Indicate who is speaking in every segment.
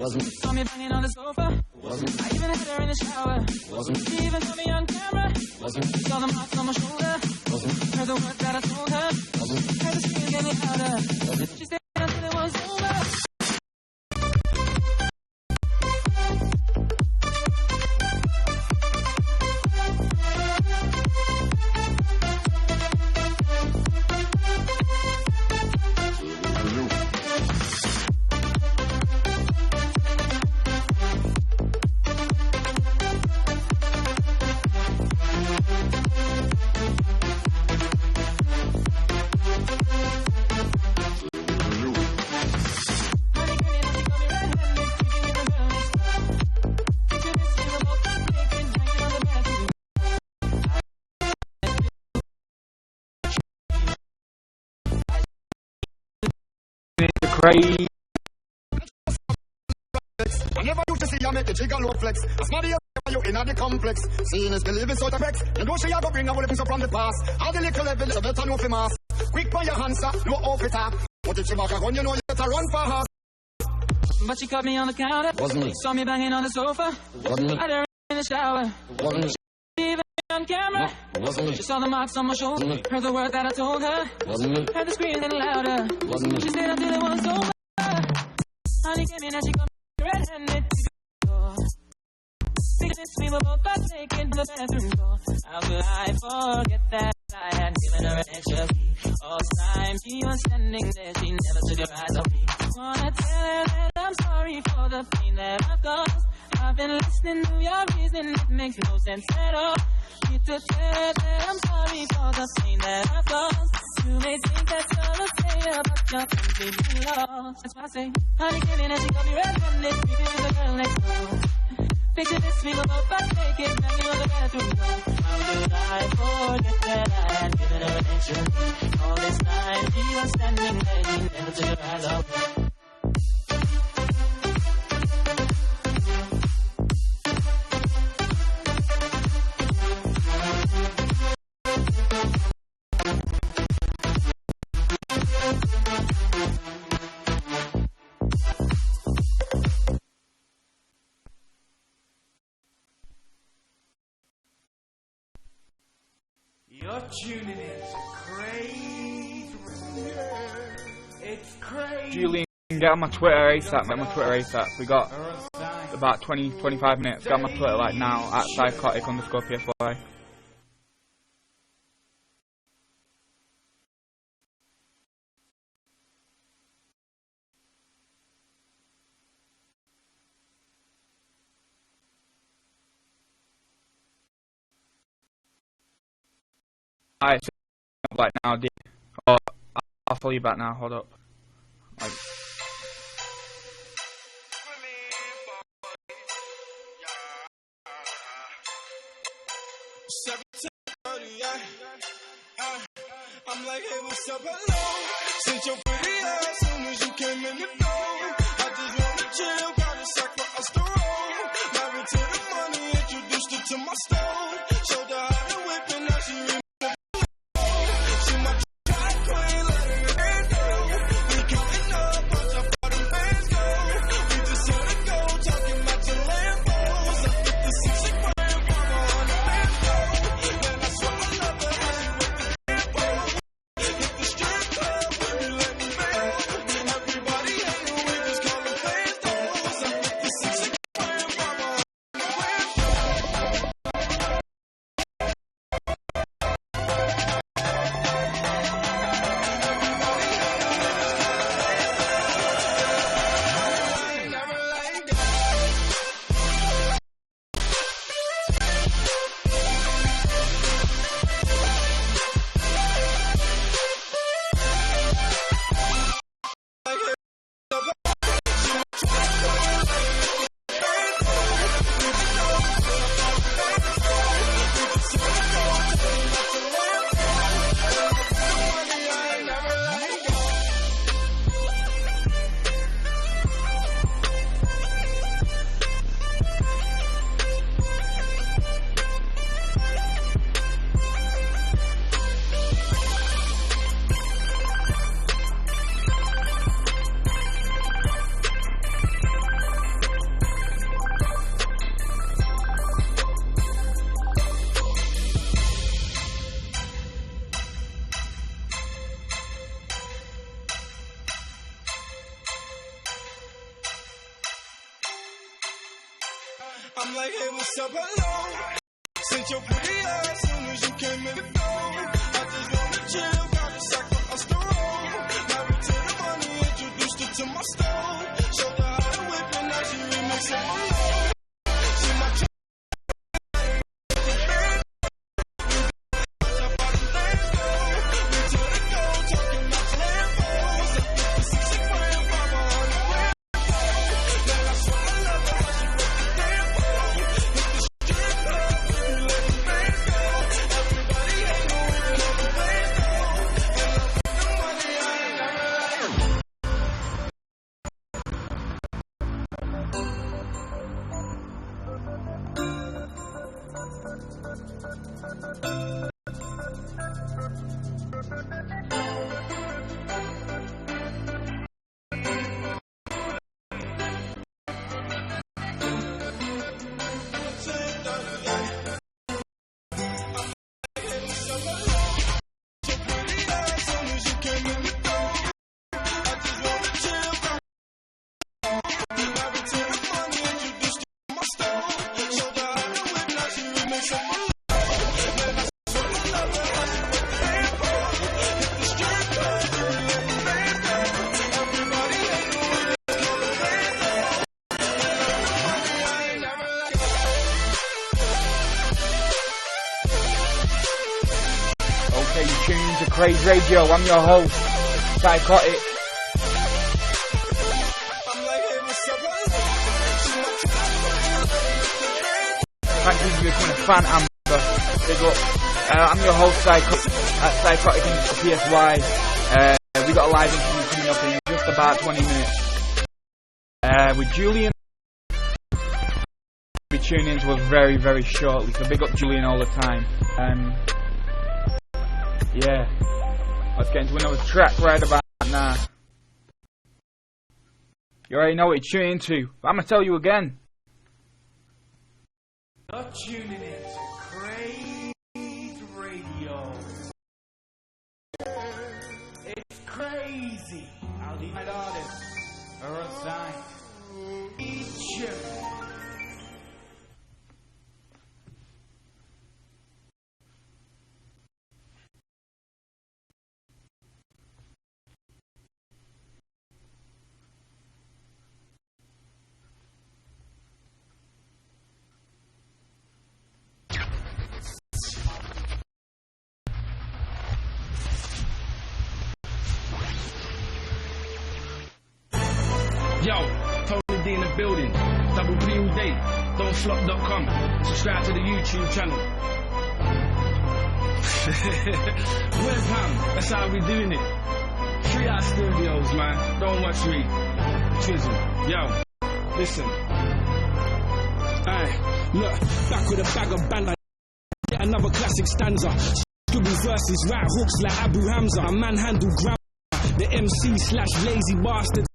Speaker 1: Saw me banging on the sofa. I even had her in the shower. She even saw me on camera. Saw the marks on my shoulder. Heard the words that I told her. Heard the screams getting louder. She stayed until it was over.
Speaker 2: Crazy.
Speaker 3: Whenever you see I make the jigger load flex. As money you in the complex. Seeing is believing sort of Rex. You know she a go bring a whole things from the past. All the little level so better know for mass. Quick by your hands up, no off it up. But if she back a gun, you know you better run for her.
Speaker 1: But she caught me on the counter.
Speaker 3: Wasn't me.
Speaker 1: Saw me banging on the sofa.
Speaker 3: Wasn't me.
Speaker 1: I had her in the shower.
Speaker 3: Wasn't me.
Speaker 1: Even on camera.
Speaker 3: No, wasn't me.
Speaker 1: She saw the marks on my shoulder. Heard the word that I told her.
Speaker 3: Wasn't me.
Speaker 1: Heard the screams getting louder.
Speaker 3: Wasn't me.
Speaker 1: She stayed until it was over. Honey came in and she got me red-handed. Since we were both taken to the bathroom door. How could I forget that I had given her an extra key? All the time she was standing there, she never took her eyes off me. Wanna tell her that I'm sorry for the pain that I've caused. I've been listening to your reason, it makes no sense at all. Need to tell her that I'm sorry for the pain that I've caused. You may think that's all the same, but you're completely lost. That's why I say, honey came in and she got me red-handed, creeping with the girl next door. Picture this, we were both butt naked, banging on the bathroom door. How could I forget that I had given her an extra key? All this time she was standing there, she never took her eyes off me.
Speaker 2: You're tuning in to Crazy. It's crazy. Julian, get on my Twitter ASAP, We got about 20-25 minutes. Get on my Twitter like now at psychotic_PFY. Alright, like now, D. Oh, I'll follow you back now. Hold up. Like.
Speaker 4: I'm like, hey, what's up, hello? Since your pretty ass soon as you came in the door. I just wanna chill, got a sack for us to roll. Married to the money, introduced her to my stove. Showed her how to whip and now she in. She my track queen, let her in go. We counting up, watch how far them bands go. We just on the go, talking about your Lambos. I 56 grand, mama on the bando. Man, I swear I love her, how you with the Lambo. Hit the strip club when you let me go. Everybody hanging with I'm like, hey, what's up, hello? Since your pretty ass soon as you came in the door. I just wanna chill, got a sack for us to roll. Married to the money, introduced her to my stove. Showed her how to whip and now she remixing my love. See my chick.
Speaker 2: Okay, you tune into Craze Radio. I'm your host, Psychotic. Thank you for becoming a fan, Amber. Big up. I'm your host, Psychotic PSY. We got a live interview coming up in just about 20 minutes. With Julian. We'll be tuning into us very, very shortly. So big up Julian all the time. Yeah, let's get into another track right about now. You already know what you're tuning into, but I'm going to tell you again.
Speaker 5: You're tuning into Craze Radio. It's crazy how these artists are assigned each other.
Speaker 6: Yo, Tony D in the building. Double P all day. Don'tflop.com. Subscribe to the YouTube channel. Webham, that's how we doing it. 3 hour studios, man. Don't watch me. Chisel. Yo, listen. Aye, look, back with a bag of band. Get another classic stanza. Scribble verses, right hooks like Abu Hamza. A manhandle grammar. The MC/lazy bastard.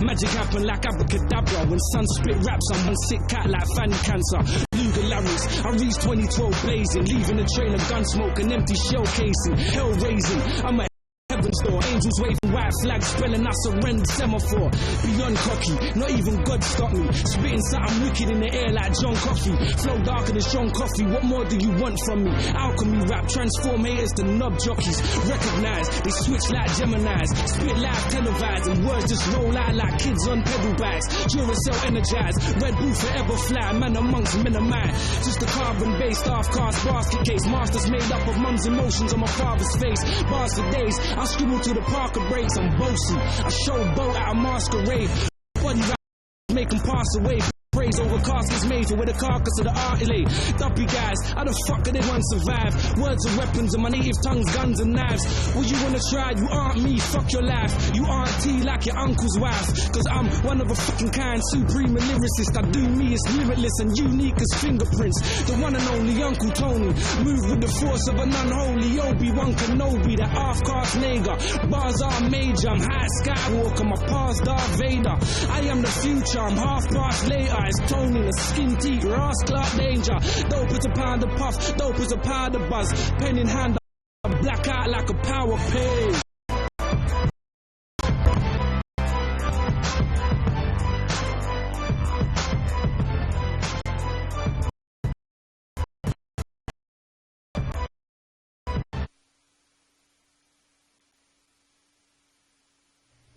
Speaker 6: Magic happen like abracadabra. When sun spit raps, I'm one sick cat like fanny cancer. Luger larynx, I reach 2012 blazing, leaving a trail of gun smoke and empty shell casing. Hell raising, I'm a heaven's door. Angels waving white flags, spelling I surrender semaphore. Beyond cocky, not even God stop me. Spitting something wicked in the air like John Coffey. Flow darker than Sean Coffey, what more do you want from me? Alchemy rap, transform haters to knob jockeys. Recognize, they switch like Geminis. Spit live televised, and words just roll out like kids on pedal bags. Duracell energized, Red Bull forever fly. Man amongst men of mine. Just a carbon-based half-cast basket case. Masters made up of mum's emotions on my father's face. Bars for days, I scribble to the Parker breaks. I'm bossy, I show boat at a masquerade. Body rap, make them pass away. Praise over caskets made for where the carcass of the art lay. Dumpy guys, how the fuck can anyone survive? Words are weapons and my native tongue's guns and knives. Well, you wanna try? You aren't me, fuck your life. You aren't T like your uncle's wife. Cause I'm one of a fucking kind, supreme lyricist. I do me, it's limitless and unique as fingerprints. The one and only Uncle Tony. Move with the force of an unholy Obi-Wan Kenobi. That half-caste nigger. Bars are major, I'm high Skywalker. My past Darth Vader. I am the future, I'm half past later. It's Tony, the skin teeth, Ross Clark danger. Dope as a pound of puff, dope as a powder buzz. Pen in hand, I black out like a power page.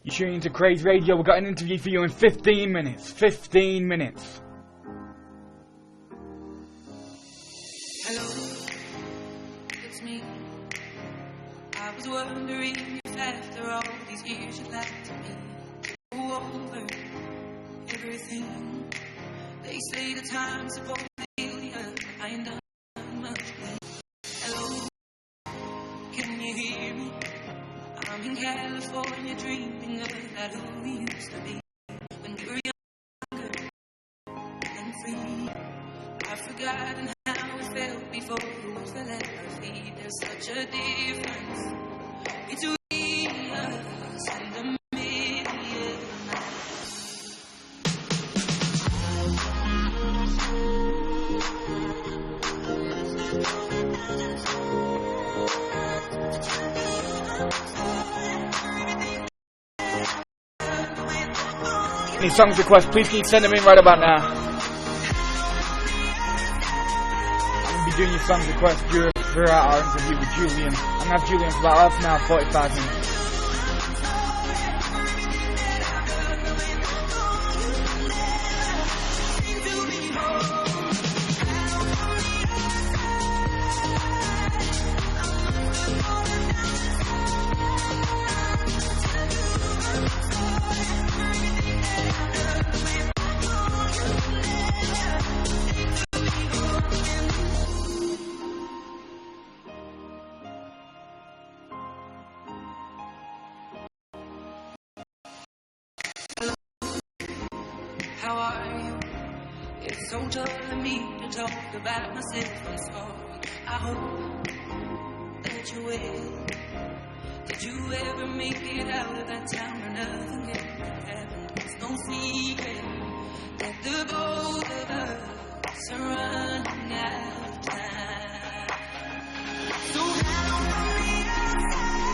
Speaker 2: You're tuning into Craze Radio. We've got an interview for you in 15 minutes. 15 minutes.
Speaker 1: Hello, it's me. I was wondering if after all these years you'd like to be over everything. They say the time's supposed to heal you. I ain't done much. Hello, can you hear me? I'm in California dreaming about who we used to be when we were younger and free. I've forgotten how it felt before the words fell at our feet. There's such a difference between us and a million miles.
Speaker 2: Any songs requests, please keep sending them in right about now. I'm going to be doing your songs requests throughout our interview with Julian. I'm going to have Julian for about half an hour, 45 minutes.
Speaker 1: How are you? It's so tough for me to talk about myself. I'm sorry. I hope that you will. Did you ever make it out of that town or nothing ever happened? It's no secret that the both of us are running out of time. So how from the outside,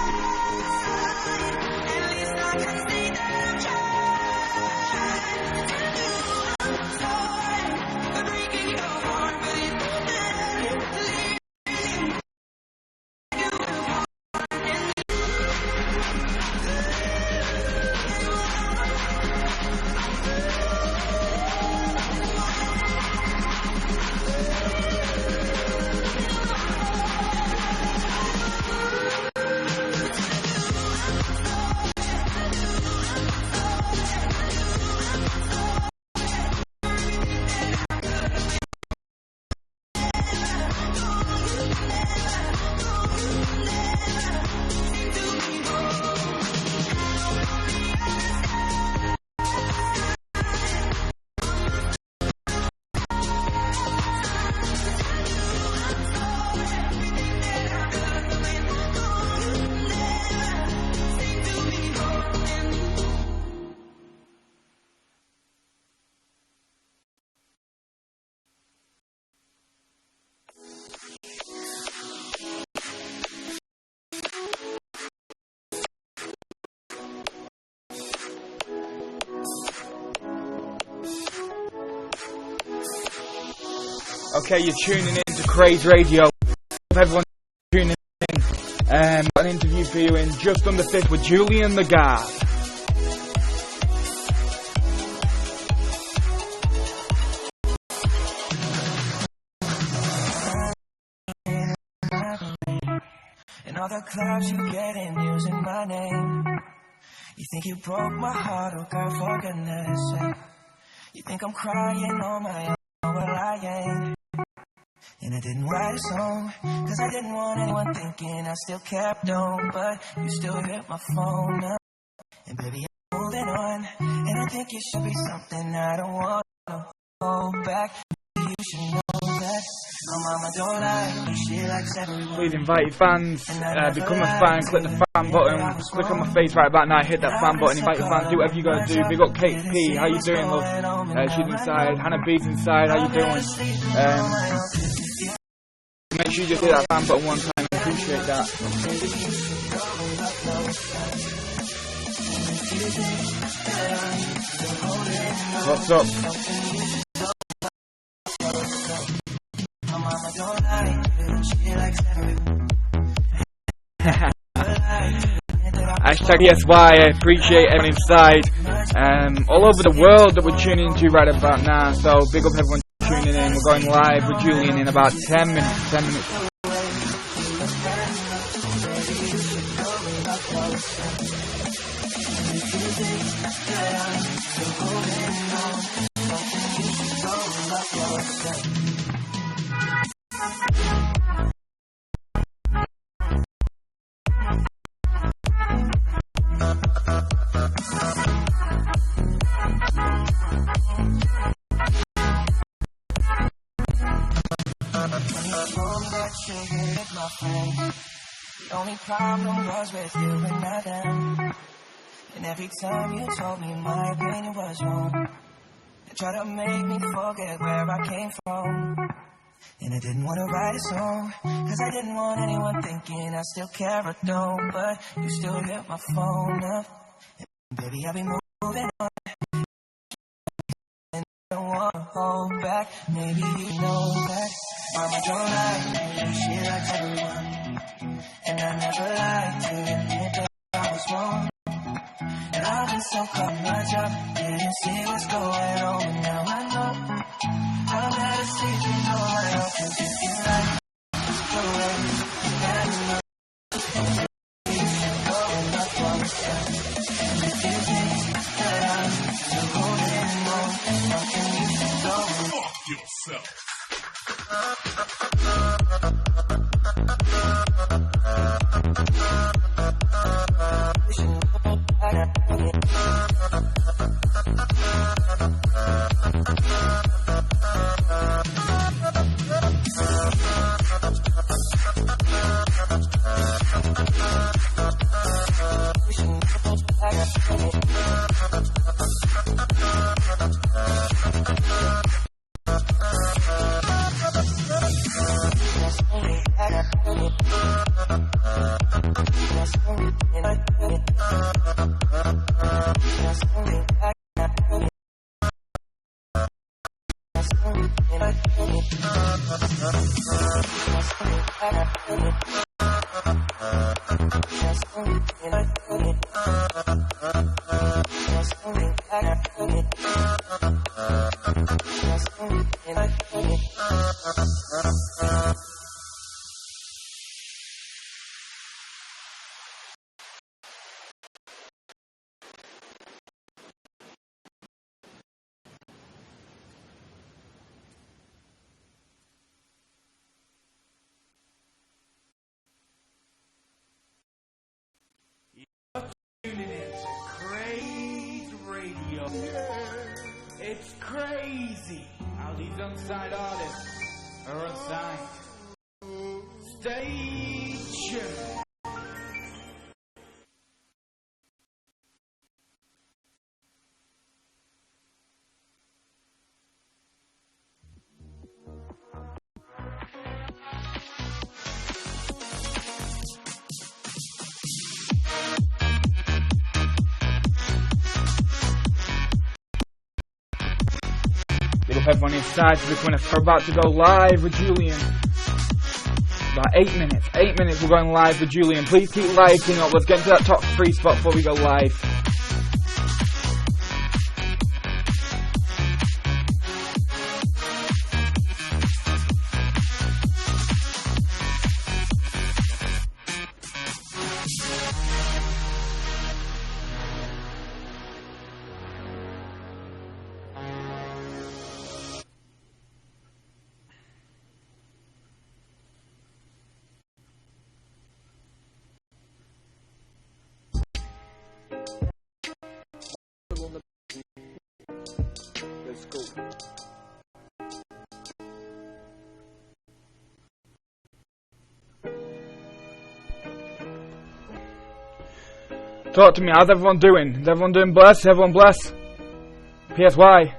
Speaker 1: at least I can say that I'm trying.
Speaker 2: Okay, you're tuning in to Craze Radio. Everyone tuning in. Got an interview for you in just under 5 with Julian the Guard.
Speaker 7: And all the clubs you get in using my name. You think you broke my heart, oh girl, for goodness sake. You think I'm crying on my own, well I ain't. And I didn't write a song, cause I didn't want anyone thinking I still kept on. But you still hit my phone up, and baby I'm moving on. And I think it should be something I don't want to hold back. You should know that my mama don't like she likes everyone.
Speaker 2: Please invite your fans, become a fan, click the fan button, click on my face right about now, hit that fan button, invite your fans, do whatever you gotta do. Big up Kate P, how you doing, love? She's inside, Hannah B's inside, how you doing? Make sure you just hit that fan button one time, I appreciate that. What's up? Hashtag PSY. I appreciate everyone inside, all over the world that we're tuning into right about now. So big up everyone tuning in. We're going live with Julian in about 10 minutes. 10 minutes.
Speaker 7: The only problem was with you and not them. And every time you told me my opinion was wrong, you tried to make me forget where I came from. And I didn't want to write a song, cause I didn't want anyone thinking I still care or don't. But you still hit my phone up, and baby I'll be moving on. And I don't want to hold back, maybe you know that Mama don't like me, she likes everyone. And I never lied to admit that I was wrong. And I've been so caught much up, didn't see what's going on. And now I know I'm better safe than no one else. Cause if you like the way you got me know, you should go and not yourself. And if you think that I'm still holding on to something, you should go and fuck yourself.
Speaker 5: It's crazy how these unsigned artists are unsigned. Stay tuned.
Speaker 2: Everyone inside for this one. We're about to go live with Julian. About 8 minutes. 8 minutes we're going live with Julian. Please keep liking up. Let's get to that top 3 spot before we go live. Let's go. Talk to me, how's everyone doing? Is everyone doing blessed? Everyone blessed? PSY.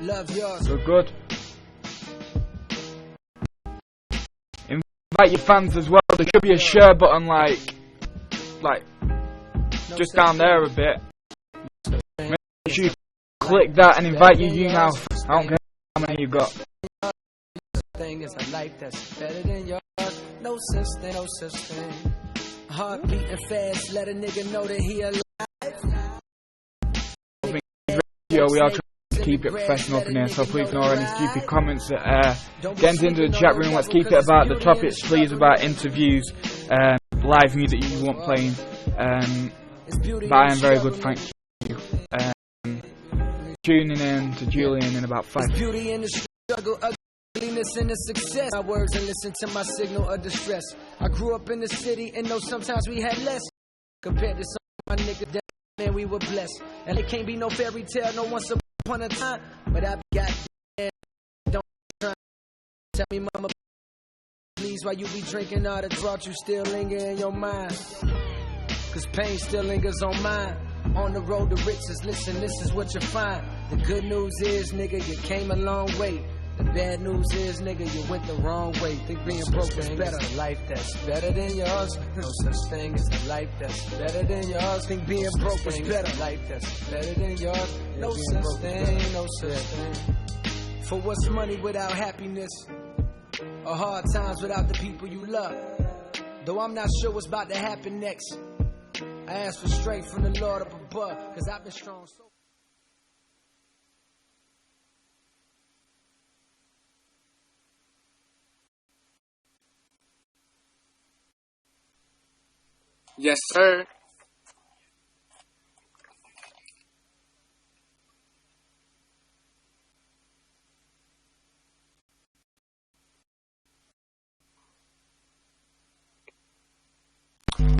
Speaker 7: Love yours.
Speaker 2: Good, good. Invite your fans as well. There should be a share button like just down there a bit. Maybe click that and invite you YouNow. I don't care how many you got.
Speaker 7: Thing is a life that's better than yours. No such thing, no such thing. Heart beating fast, let a nigga know that he alive.
Speaker 2: Yo, we are trying to keep it professional up in here, so please ignore any stupid comments that get into the chat room. Let's keep it about the topics, please, about interviews, live music you want playing. But I am very good, thank you. Tuning in to Julian in about 5 minutes.
Speaker 7: Beauty in the struggle, ugliness in the success. My words and listen to my signal of distress. I grew up in the city and know sometimes we had less compared to some of my niggas. Man, we were blessed, and it can't be no fairy tale, no once upon a time. But I got don't try. Tell me, mama, please, why you be drinking all the draught, you still linger in your mind? Cause pain still lingers on mine. On the road to riches, listen, this is what you find. The good news is, nigga, you came a long way. The bad news is, nigga, you went the wrong way. Think being broke is better. A life that's better than yours. No such thing as a life that's better than yours. Think being broke is better. A life that's better than yours. No such thing, no such thing. For what's money without happiness? Or hard times without the people you love? Though I'm not sure what's about to happen next, I ask for strength from the Lord up above, cause I've been strong so.
Speaker 8: Yes, sir.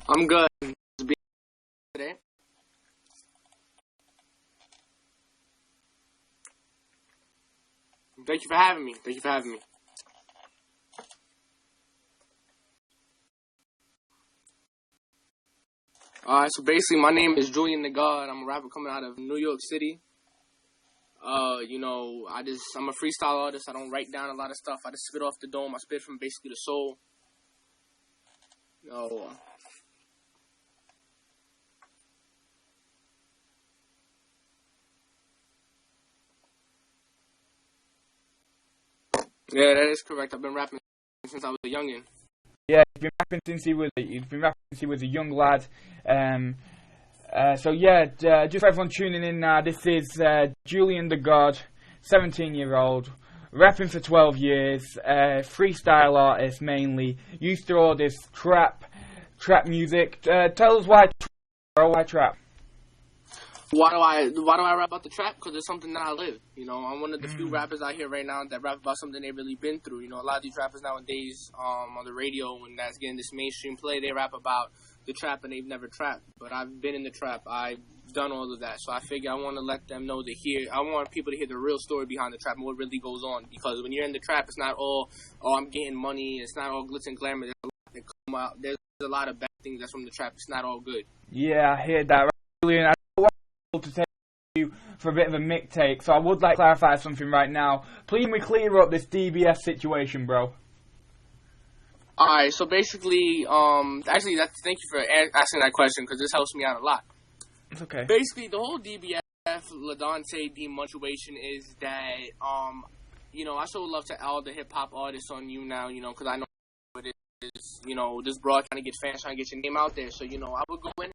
Speaker 8: I'm good. Today. Thank you for having me. Thank you for having me. Alright, so basically my name is Julian the God. I'm a rapper coming out of New York City. You know, I'm a freestyle artist. I don't write down a lot of stuff. I just spit off the dome. I spit from basically the soul. Yeah, that is correct. I've been rapping since I was a youngin'.
Speaker 2: Yeah, he's been rapping since he was a young lad. So yeah, just for everyone tuning in now, this is Julian the God, 17-year-old, rapping for 12 years, freestyle artist mainly. Used to all this trap music. Tell us why trap.
Speaker 8: Why do I rap about the trap? Because it's something that I live. You know, I'm one of the few rappers out here right now that rap about something they've really been through. You know, a lot of these rappers nowadays on the radio, when that's getting this mainstream play, they rap about the trap and they've never trapped. But I've been in the trap. I've done all of that. So I figure I want to let them know I want people to hear the real story behind the trap and what really goes on. Because when you're in the trap, it's not all, I'm getting money. It's not all glitz and glamour. There's a lot of bad things that's from the trap. It's not all good.
Speaker 2: Yeah, I hear that. Julian, I don't want to take you for a bit of a mick take, so I would like to clarify something right now. Please can we clear up this DBS situation, bro?
Speaker 8: Alright, so basically, thank you for asking that question, because this helps me out a lot.
Speaker 2: It's okay.
Speaker 8: Basically, the whole DBF, LaDonte Dean situation is that, you know, I show love to all the hip-hop artists on YouNow, you know, because I know what it is, you know, this broad trying to get fans, trying to get your name out there. So, you know, I would go in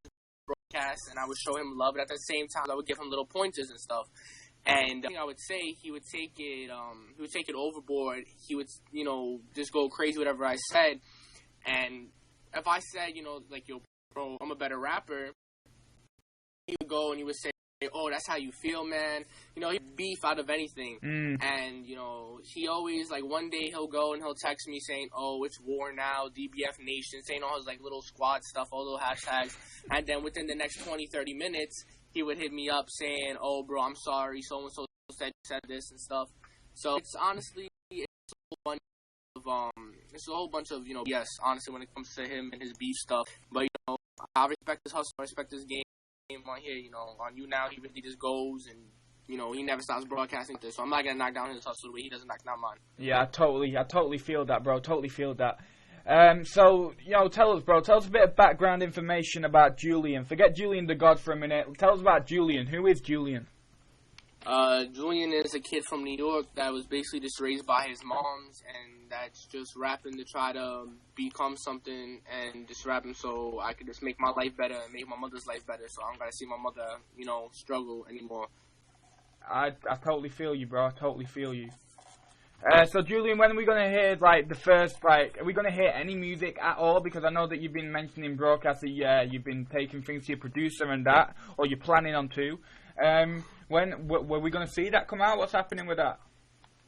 Speaker 8: broadcast and I would show him love, but at the same time, I would give him little pointers and stuff. And I would say he would take it overboard. He would, you know, just go crazy whatever I said. And if I said, you know, like, yo, bro, I'm a better rapper, he would go and he would say, oh, that's how you feel, man. You know, he'd beef out of anything. And, you know, he always, like, one day he'll go and he'll text me saying, oh, it's war now, DBF Nation, saying all his, like, little squad stuff, all little hashtags. And then within the next 20, 30 minutes, he would hit me up saying, oh, bro, I'm sorry, so-and-so said this and stuff. So it's honestly, it's a whole bunch of, you know, yes, honestly, when it comes to him and his beef stuff. But, you know, I respect his hustle, I respect his game on here, you know, on YouNow, he really just goes and, you know, he never stops broadcasting this. So I'm not going to knock down his hustle the way he doesn't knock down mine.
Speaker 2: Yeah, I totally feel that, bro, totally feel that. So, you know, tell us a bit of background information about Julian. Forget Julian the God for a minute. Tell us about Julian. Who is Julian?
Speaker 8: Julian is a kid from New York that was basically just raised by his moms, and that's just rapping to try to become something, and just rapping so I could just make my life better and make my mother's life better, so I don't gotta see my mother, struggle anymore.
Speaker 2: I totally feel you, bro. I totally feel you. So Julian, when are we gonna hear the first are we gonna hear any music at all? Because I know that you've been mentioning broadcasts that you've been taking things to your producer and that, or you're planning on to. When were we gonna see that come out? What's happening with that?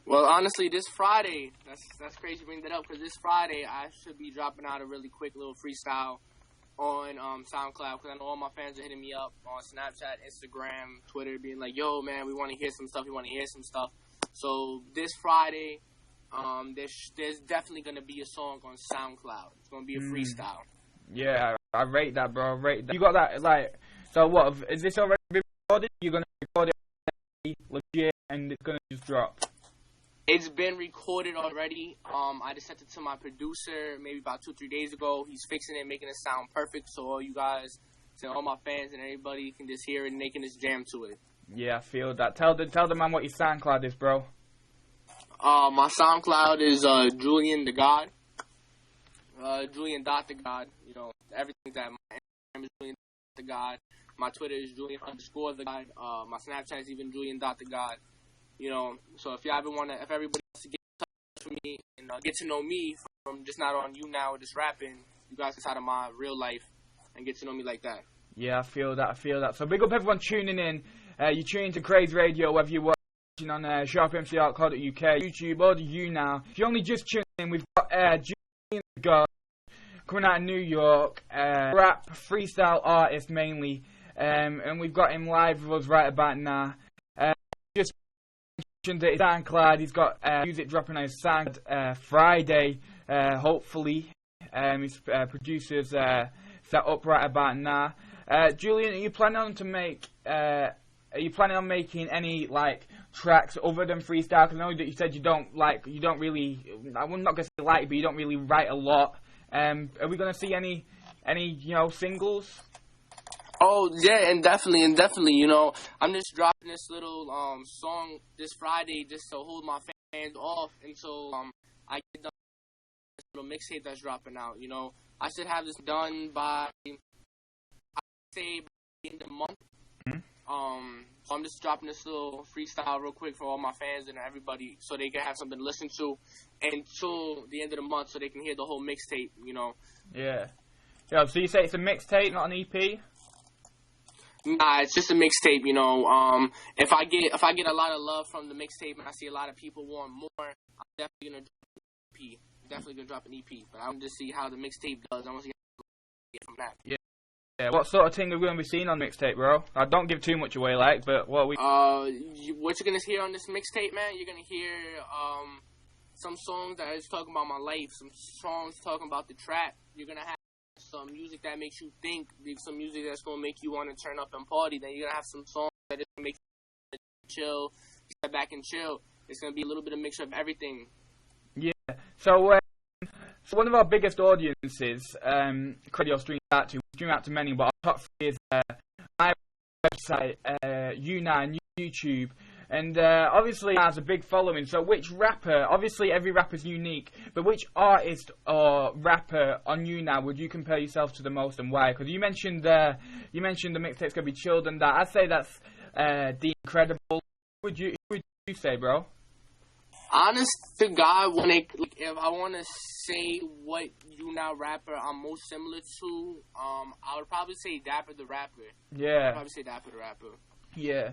Speaker 8: Well, honestly, this Friday, that's crazy you bring that up, because this Friday I should be dropping out a really quick little freestyle on SoundCloud, because I know all my fans are hitting me up on Snapchat, Instagram, Twitter, being like, yo, man, we want to hear some stuff. So this Friday, there's definitely going to be a song on SoundCloud. It's going to be a freestyle.
Speaker 2: Yeah, I rate that, bro. I rate that. You got that, so what, is this already been recorded? You're going to record it legit and it's going to just drop?
Speaker 8: It's been recorded already. I just sent it to my producer maybe about 2-3 days ago. He's fixing it, making it sound perfect, so all you guys, so all my fans and everybody can just hear it and they can just jam to it.
Speaker 2: Yeah, I feel that. Tell the man what your SoundCloud is, bro.
Speaker 8: My SoundCloud is Julian the God. Julian.thegod. Everything's that. My Instagram is Julian the God. My Twitter is Julian_the God. My Snapchat is even Julian.thegod. So if everybody wants to get in touch with me and get to know me from just not on YouNow or just rapping, you guys inside of my real life and get to know me like that.
Speaker 2: Yeah, I feel that. So big up everyone tuning in. You're tuning to Craze Radio, whether you're watching on sharpmc.co.uk, YouTube, or the YouNow. If you're only just tuning in, we've got Julian the God coming out of New York, rap, freestyle artist mainly, and we've got him live with us right about now. Just mentioned that his SoundCloud, he's got music dropping on his SoundCloud Friday, hopefully. His producers set up right about now. Julian, are you planning on making any tracks other than freestyle? Because I know that you said you don't really, I'm not gonna say but you don't really write a lot. Are we gonna see any singles?
Speaker 8: Oh yeah, and definitely, I'm just dropping this little song this Friday just to hold my fans off until I get done with this little mixtape that's dropping out. I should have this done by, I'd say, by the end of the month. So I'm just dropping this little freestyle real quick for all my fans and everybody, so they can have something to listen to until the end of the month, so they can hear the whole mixtape.
Speaker 2: Yeah. So you say it's a mixtape, not an EP?
Speaker 8: Nah, it's just a mixtape. If I get a lot of love from the mixtape and I see a lot of people want more, I'm definitely gonna drop an EP. Definitely gonna drop an EP. But I want to see how the mixtape does. I want to get from that.
Speaker 2: Yeah. Yeah, what sort of thing are we going to be seeing on mixtape, bro? I don't give too much away, but what are we...
Speaker 8: What you're going to hear on this mixtape, man, you're going to hear some songs that is talking about my life, some songs talking about the trap. You're going to have some music that makes you think, some music that's going to make you want to turn up and party. Then you're going to have some songs that just make you chill, step back and chill. It's going to be a little bit of mixture of everything.
Speaker 2: Yeah, so one of our biggest audiences, radio stream out to many, but our top 3 is my website, YouNow, and YouTube, and obviously it has a big following. So which rapper, obviously every rapper is unique, but which artist or rapper on YouNow would you compare yourself to the most, and why? Because you mentioned the mixtape's gonna be chilled and that. I'd say that's The Incredible. Who would you say, bro?
Speaker 8: Honest to God, if I want to say what YouNow rapper I'm most similar to, I would probably say Dapper the Rapper.
Speaker 2: Yeah.
Speaker 8: I'd probably say Dapper the Rapper.
Speaker 2: Yeah.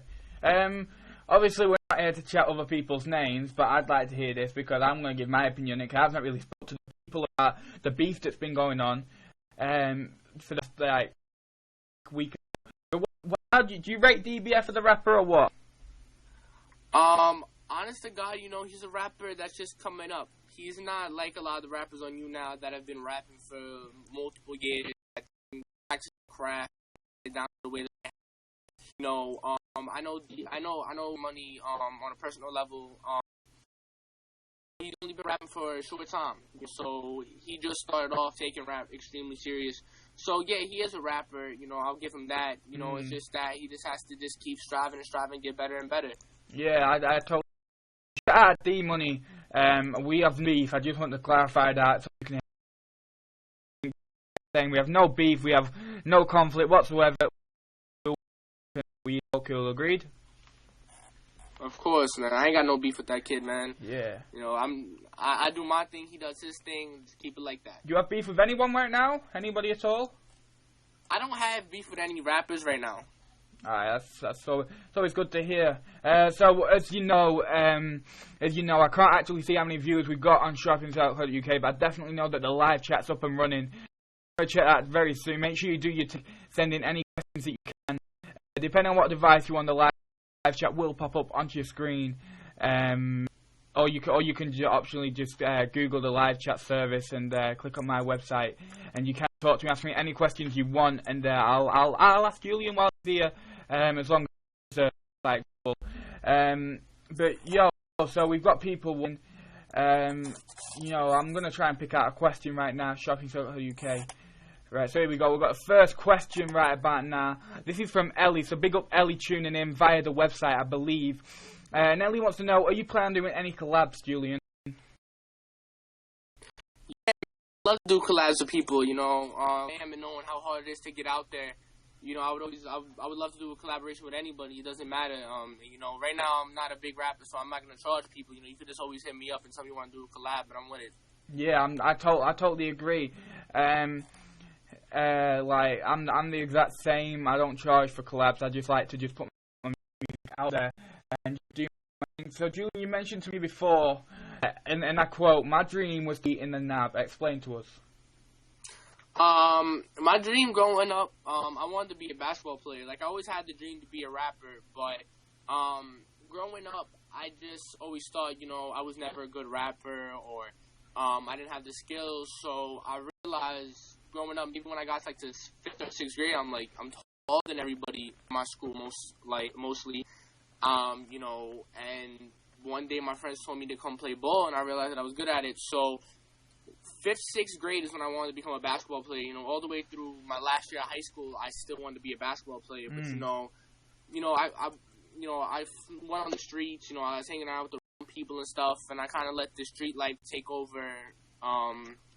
Speaker 2: Obviously we're not here to chat other people's names, but I'd like to hear this because I'm going to give my opinion, because I've not really spoken to the people about the beef that's been going on for the week. Do you rate DBF as a rapper or what?
Speaker 8: Honest to God, he's a rapper that's just coming up. He's not like a lot of the rappers on YouNow that have been rapping for multiple years. Practice craft down the way. I know Money. On a personal level, he's only been rapping for a short time, so he just started off taking rap extremely serious. So yeah, he is a rapper. I'll give him that. It's just that he just has to just keep striving and get better and better.
Speaker 2: Yeah, I told you. Shout out D-Money. We have beef. I just want to clarify that so you can hear saying we have no beef. We have no conflict whatsoever. We all cool, agreed?
Speaker 8: Of course, man. I ain't got no beef with that kid, man.
Speaker 2: Yeah.
Speaker 8: You know, I do my thing. He does his thing. Just keep it like that.
Speaker 2: Do you have beef with anyone right now? Anybody at all?
Speaker 8: I don't have beef with any rappers right now.
Speaker 2: Alright, that's so it's always good to hear. So as you know, I can't actually see how many viewers we've got on shopping.co.uk, but I definitely know that the live chat's up and running. I'm going to check that very soon. Make sure you do send in any questions that you can. Depending on what device you want, the live chat will pop up onto your screen. Or you can optionally just Google the live chat service and click on my website, and you can talk to me, ask me any questions you want, and I'll ask Julian while he's here, as long as it's like cool. But yo, so we've got people. I'm gonna try and pick out a question right now. Shopping.co.uk. Right, so here we go. We've got a first question right about now. This is from Ellie. So big up Ellie tuning in via the website, I believe. And Ellie wants to know, are you planning on doing any collabs, Julian?
Speaker 8: Yeah, I love to do collabs with people, you know. And knowing how hard it is to get out there. You know, I would love to do a collaboration with anybody. It doesn't matter. You know, right now I'm not a big rapper, so I'm not gonna charge people. You know, you could just always hit me up and tell me you want to do a collab, but I'm with it.
Speaker 2: Yeah, I totally agree. I'm the exact same. I don't charge for collabs. I just like to just put my music out there and do my thing. So Julian, you mentioned to me before, and I quote, "My dream was to be in the NAB." Explain to us.
Speaker 8: My dream growing up, I wanted to be a basketball player. Like, I always had the dream to be a rapper, but growing up, I just always thought, you know, I was never a good rapper, or I didn't have the skills. So I realized growing up, even when I got to, like, to 5th or 6th grade, I'm taller than everybody in my school, mostly. You know, and one day my friends told me to come play ball, and I realized that I was good at it. So 5th, 6th grade is when I wanted to become a basketball player. You know, all the way through my last year of high school, I still wanted to be a basketball player. But I went on the streets. You know, I was hanging out with the wrong people and stuff, and I kind of let the street life take over.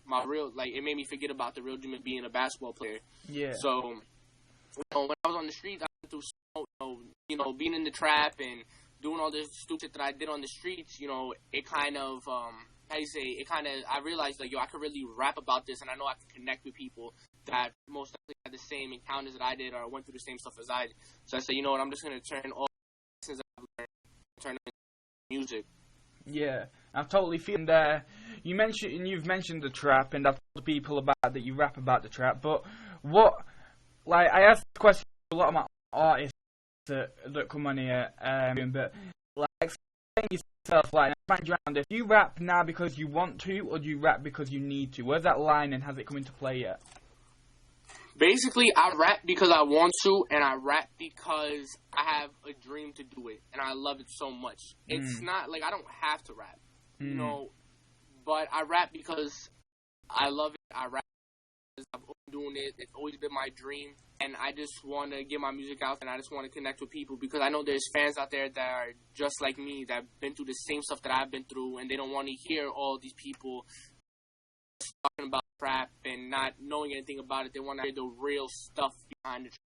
Speaker 8: My real, like, it made me forget about the real dream of being a basketball player.
Speaker 2: Yeah.
Speaker 8: So, you know, when I was on the streets, I went through, you know, being in the trap and doing all this stupid shit that I did on the streets. You know, it kind of, I realized, like, yo, I could really rap about this, and I know I can connect with people that most likely had the same encounters that I did or went through the same stuff as I did. So I said, you know what, I'm just going to turn all the lessons I've learned, turn them into music.
Speaker 2: Yeah, I'm totally feeling there. You've mentioned the trap, and I've told people about that you rap about the trap, but I asked this question to a lot of my artists that come on here, but, like, explain yourself, like, find you around this. Do you rap now because you want to, or do you rap because you need to? Where's that line, and has it come into play yet?
Speaker 8: Basically, I rap because I want to, and I rap because I have a dream to do it, and I love it so much. It's not, like, I don't have to rap, you know, but I rap because I love it. I rap because I've been doing it. It's always been my dream, and I just want to get my music out, and I just want to connect with people, because I know there's fans out there that are just like me, that have been through the same stuff that I've been through, and they don't want to hear all these people talking about rap and not knowing anything about it. They want to hear the real stuff behind the trap,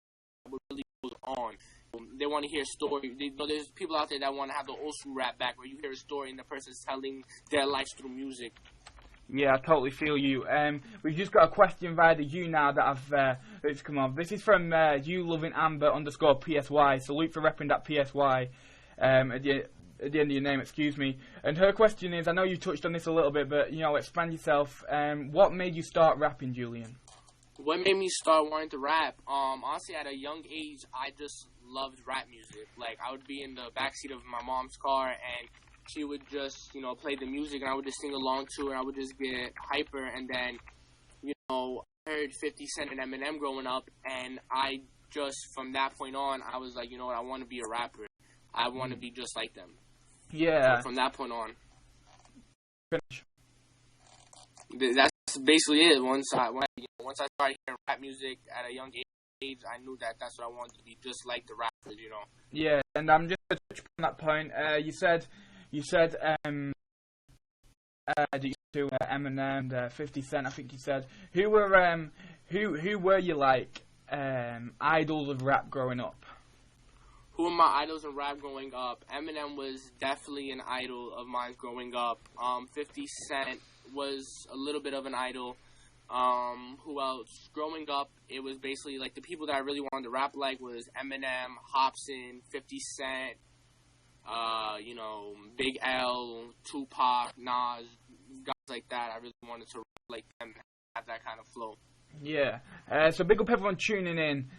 Speaker 8: what really goes on. They want to hear a story. There's people out there that want to have the old school rap back, where you hear a story and the person's telling their lives through music.
Speaker 2: Yeah, I totally feel you. We've just got a question via the YouNow that it's come on. This is from YouLovingAmber_PSY. Salute for repping that PSY at the end of your name, excuse me. And her question is, I know you touched on this a little bit, but, you know, expand yourself. What made you start rapping, Julian?
Speaker 8: What made me start wanting to rap? Honestly, at a young age, I just loved rap music. Like, I would be in the backseat of my mom's car, and she would just, you know, play the music, and I would just sing along to it. I would just get hyper, and then, you know, I heard 50 Cent and Eminem growing up, and I just, from that point on, I was like, you know what, I want to be a rapper. I want to be just like them.
Speaker 2: Yeah.
Speaker 8: So from that point on.
Speaker 2: Finish.
Speaker 8: That's basically it. Once I started hearing rap music at a young age, age, I knew that that's what I wanted to be, just like the rappers, you know.
Speaker 2: Yeah, and I'm just going to touch on that point. You said to Eminem and 50 Cent, I think you said. Who were you like idols of rap growing up?
Speaker 8: Who are my idols in rap growing up? Eminem was definitely an idol of mine growing up. 50 Cent was a little bit of an idol. Who else? Growing up, it was basically like the people that I really wanted to rap like was Eminem, Hopsin, 50 Cent, you know, Big L, Tupac, Nas, guys like that. I really wanted to rap like them, have that kind of flow.
Speaker 2: Yeah. So big up everyone tuning in.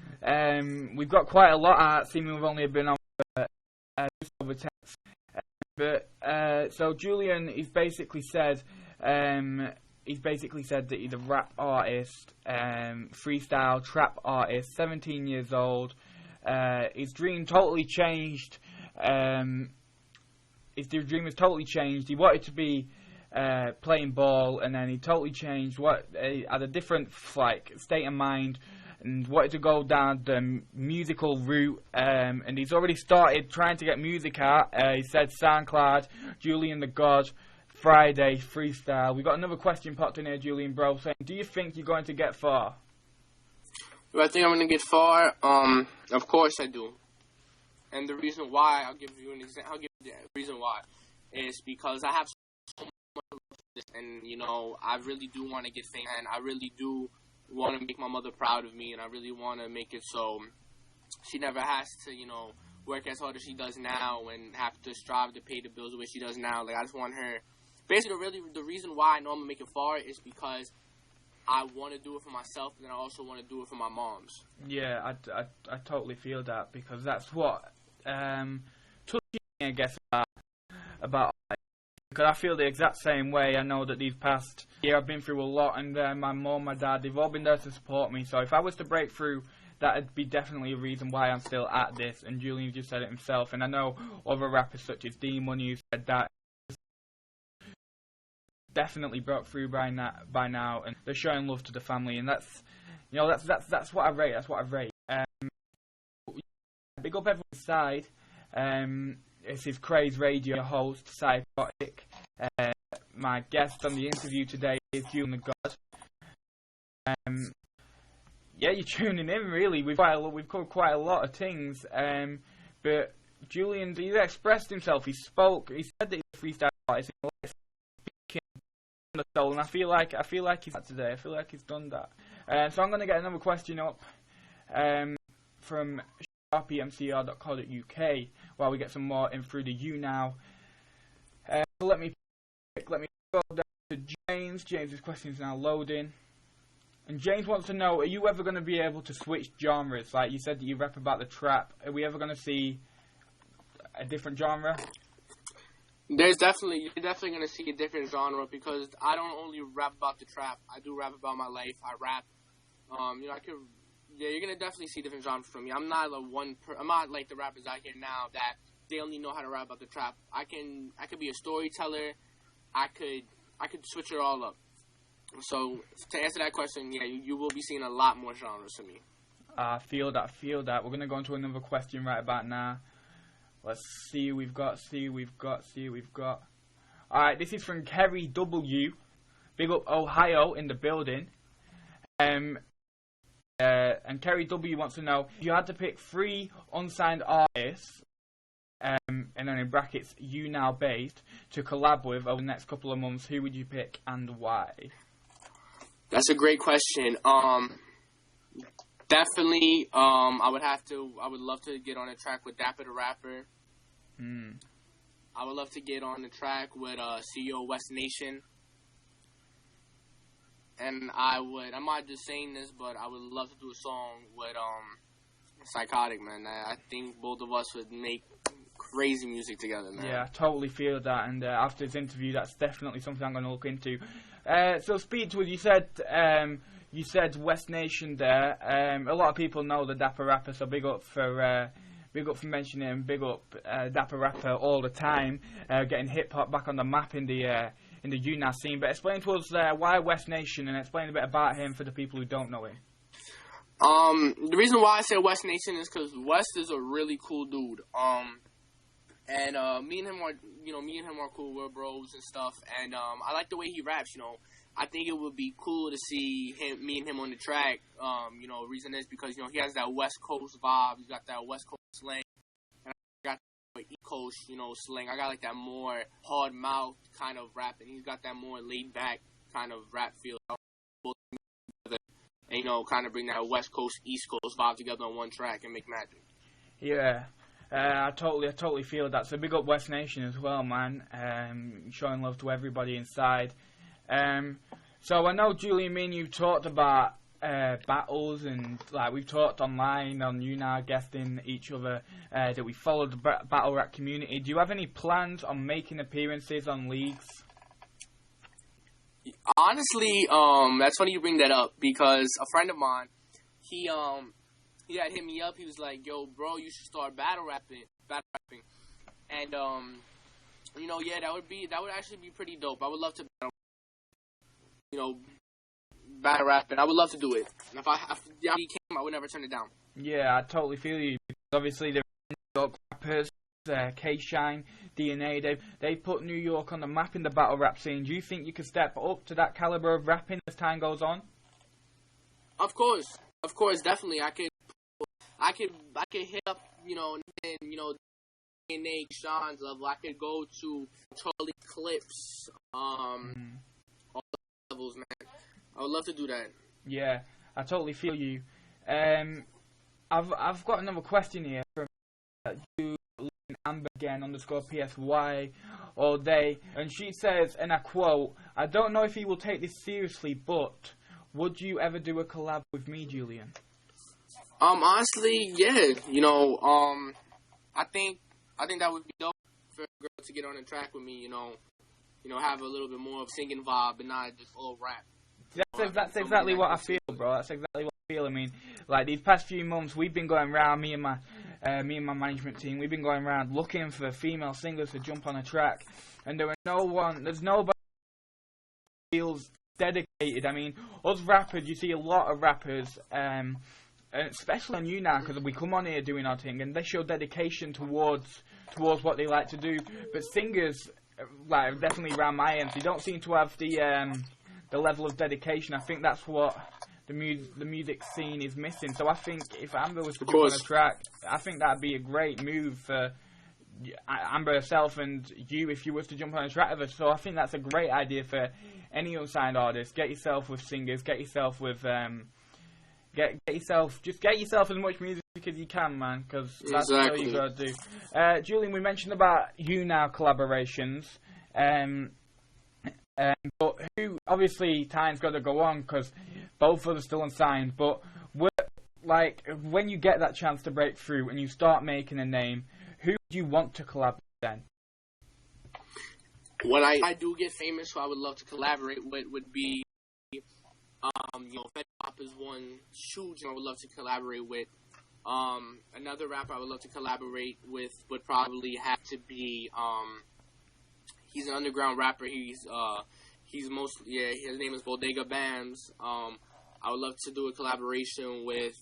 Speaker 2: We've got quite a lot out, seeming we've only been on just over text. So Julian, he's basically said that he's a rap artist, freestyle trap artist, 17 years old. His dream totally changed. His dream has totally changed. He wanted to be playing ball, and then he totally changed. Had a different state of mind, and wanted to go down the musical route. And he's already started trying to get music out. He said SoundCloud, Julian the God, Friday freestyle. We got another question popped in here, Julian bro, saying, do you think you're going to get far?
Speaker 8: Do I think I'm going to get far? Of course I do. And the reason why, I'll give you the reason why is because I have so much love for this, and you know, I really do want to get famous, and I really do want to make my mother proud of me, and I really want to make it so she never has to, you know, work as hard as she does now and have to strive to pay the bills the way she does now. Like, I just want her. Basically, really, the reason why I know I'm going to make it far is because I want to do it for myself, and then I also want to do it for my moms.
Speaker 2: Yeah, I totally feel that, because that's what took me, I guess, about because I feel the exact same way. I know that these past year I've been through a lot, and my mom, my dad, they've all been there to support me. So if I was to break through, that'd be definitely a reason why I'm still at this. And Julian just said it himself, and I know other rappers such as D-Money who said that definitely broke through by now, and they're showing love to the family, and that's what I rate. That's what I rate. Big up everyone's side. This is Craze Radio host, Psychotic. My guest on the interview today is Julian the God. Yeah, you're tuning in, really. We've covered quite a lot of things. But Julian, he expressed himself. He spoke. He said that he's a freestyle artist. Speaking on the soul, and I feel like he's that today. I feel like he's done that. So I'm going to get another question up from rpmcr.co.uk while we get some more in through the YouNow. So let me go down to James. James's question is now loading. And James wants to know, are you ever going to be able to switch genres? Like you said that you rap about the trap. Are we ever going to see a different genre?
Speaker 8: You're definitely going to see a different genre, because I don't only rap about the trap. I do rap about my life. I rap. You're gonna definitely see different genres from me. I'm not I'm not like the rappers out here now that they only know how to rap about the trap. I could be a storyteller. I could switch it all up. So to answer that question, yeah, you will be seeing a lot more genres from me.
Speaker 2: I feel that. We're gonna go into another question right about now. Let's see. We've got. All right, this is from Kerry W. Big up Ohio in the building. And Kerry W wants to know, if you had to pick 3 unsigned artists, and then in brackets, YouNow based, to collab with over the next couple of months, who would you pick and why?
Speaker 8: That's a great question. Definitely, I would love to get on a track with Dapper the Rapper. I would love to get on the track with CEO West Nation. And I'm not just saying this, but I would love to do a song with Psychotic, man. I think both of us would make crazy music together, man. Yeah,
Speaker 2: I totally feel that, and after this interview, that's definitely something I'm going to look into. So speak to us, you said West Nation there. A lot of people know the Dapper Rapper, so big up for mentioning him, big up Dapper Rapper all the time, getting hip-hop back on the map in the YouNow scene. But explain to us why West Nation, and explain a bit about him for the people who don't know him.
Speaker 8: The reason why I said West Nation is because West is a really cool dude. And me and him are cool. We're bros and stuff. And I like the way he raps. I think it would be cool to see me and him on the track. Reason is because he has that West Coast vibe. He's got that West Coast slang, and I got that East Coast slang. I got like that more hard mouth kind of rap, and he's got that more laid back kind of rap feel. And kind of bring that West Coast East Coast vibe together on one track and make magic.
Speaker 2: Yeah. I totally feel that. So big up West Nation as well, man. Showing love to everybody inside. So I know, Julian, me and you talked about battles, and like we've talked online on YouNow, guesting each other, that we follow the battle rap community. Do you have any plans on making appearances on leagues?
Speaker 8: Honestly, that's funny you bring that up, because a friend of mine, he had hit me up. He was like, "Yo, bro, you should start battle rapping." And yeah, that would actually be pretty dope. I would love to battle rap, and I would love to do it. And if he came, I would never turn it down.
Speaker 2: Yeah, I totally feel you. Obviously, the New York rappers, K-Shine, DNA, they put New York on the map in the battle rap scene. Do you think you could step up to that caliber of rapping as time goes on?
Speaker 8: Of course, definitely. I could hit up, DNA Sean's level. I could go to Charlie Clips, all levels, man. I would love to do that. Yeah,
Speaker 2: I totally feel you. I've got another question here from Amber again _PSY all day, and she says, and I quote, "I don't know if he will take this seriously, but would you ever do a collab with me, Julian?"
Speaker 8: Honestly, yeah. I think that would be dope for a girl to get on the track with me. Have a little bit more of singing vibe and not just all rap.
Speaker 2: That's exactly what I feel, bro. That's exactly what I feel. I mean, like these past few months, we've been going around, me and my management team. We've been going around looking for female singers to jump on a track, and there's nobody who feels dedicated. I mean, us rappers, you see a lot of rappers, especially on YouNow, because we come on here doing our thing, and they show dedication towards what they like to do. But singers, like definitely around my end, they don't seem to have the level of dedication. I think that's what the music scene is missing. So I think if Amber was to jump on a track, I think that'd be a great move for Amber herself and you if you was to jump on a track with her. So I think that's a great idea for any unsigned artist. Get yourself with singers. Get yourself with get yourself as much music as you can, man. Because that's all you gotta do. Julian, we mentioned about YouNow collaborations. But obviously time's got to go on because both of us are still unsigned. But when you get that chance to break through and you start making a name, who do you want to collab with then?
Speaker 8: When I do get famous, who I would love to collaborate with would be, Fed Pop is one. Shoes, I would love to collaborate with. Another rapper I would love to collaborate with would probably have to be, he's an underground rapper. He's mostly, his name is Bodega Bams. I would love to do a collaboration with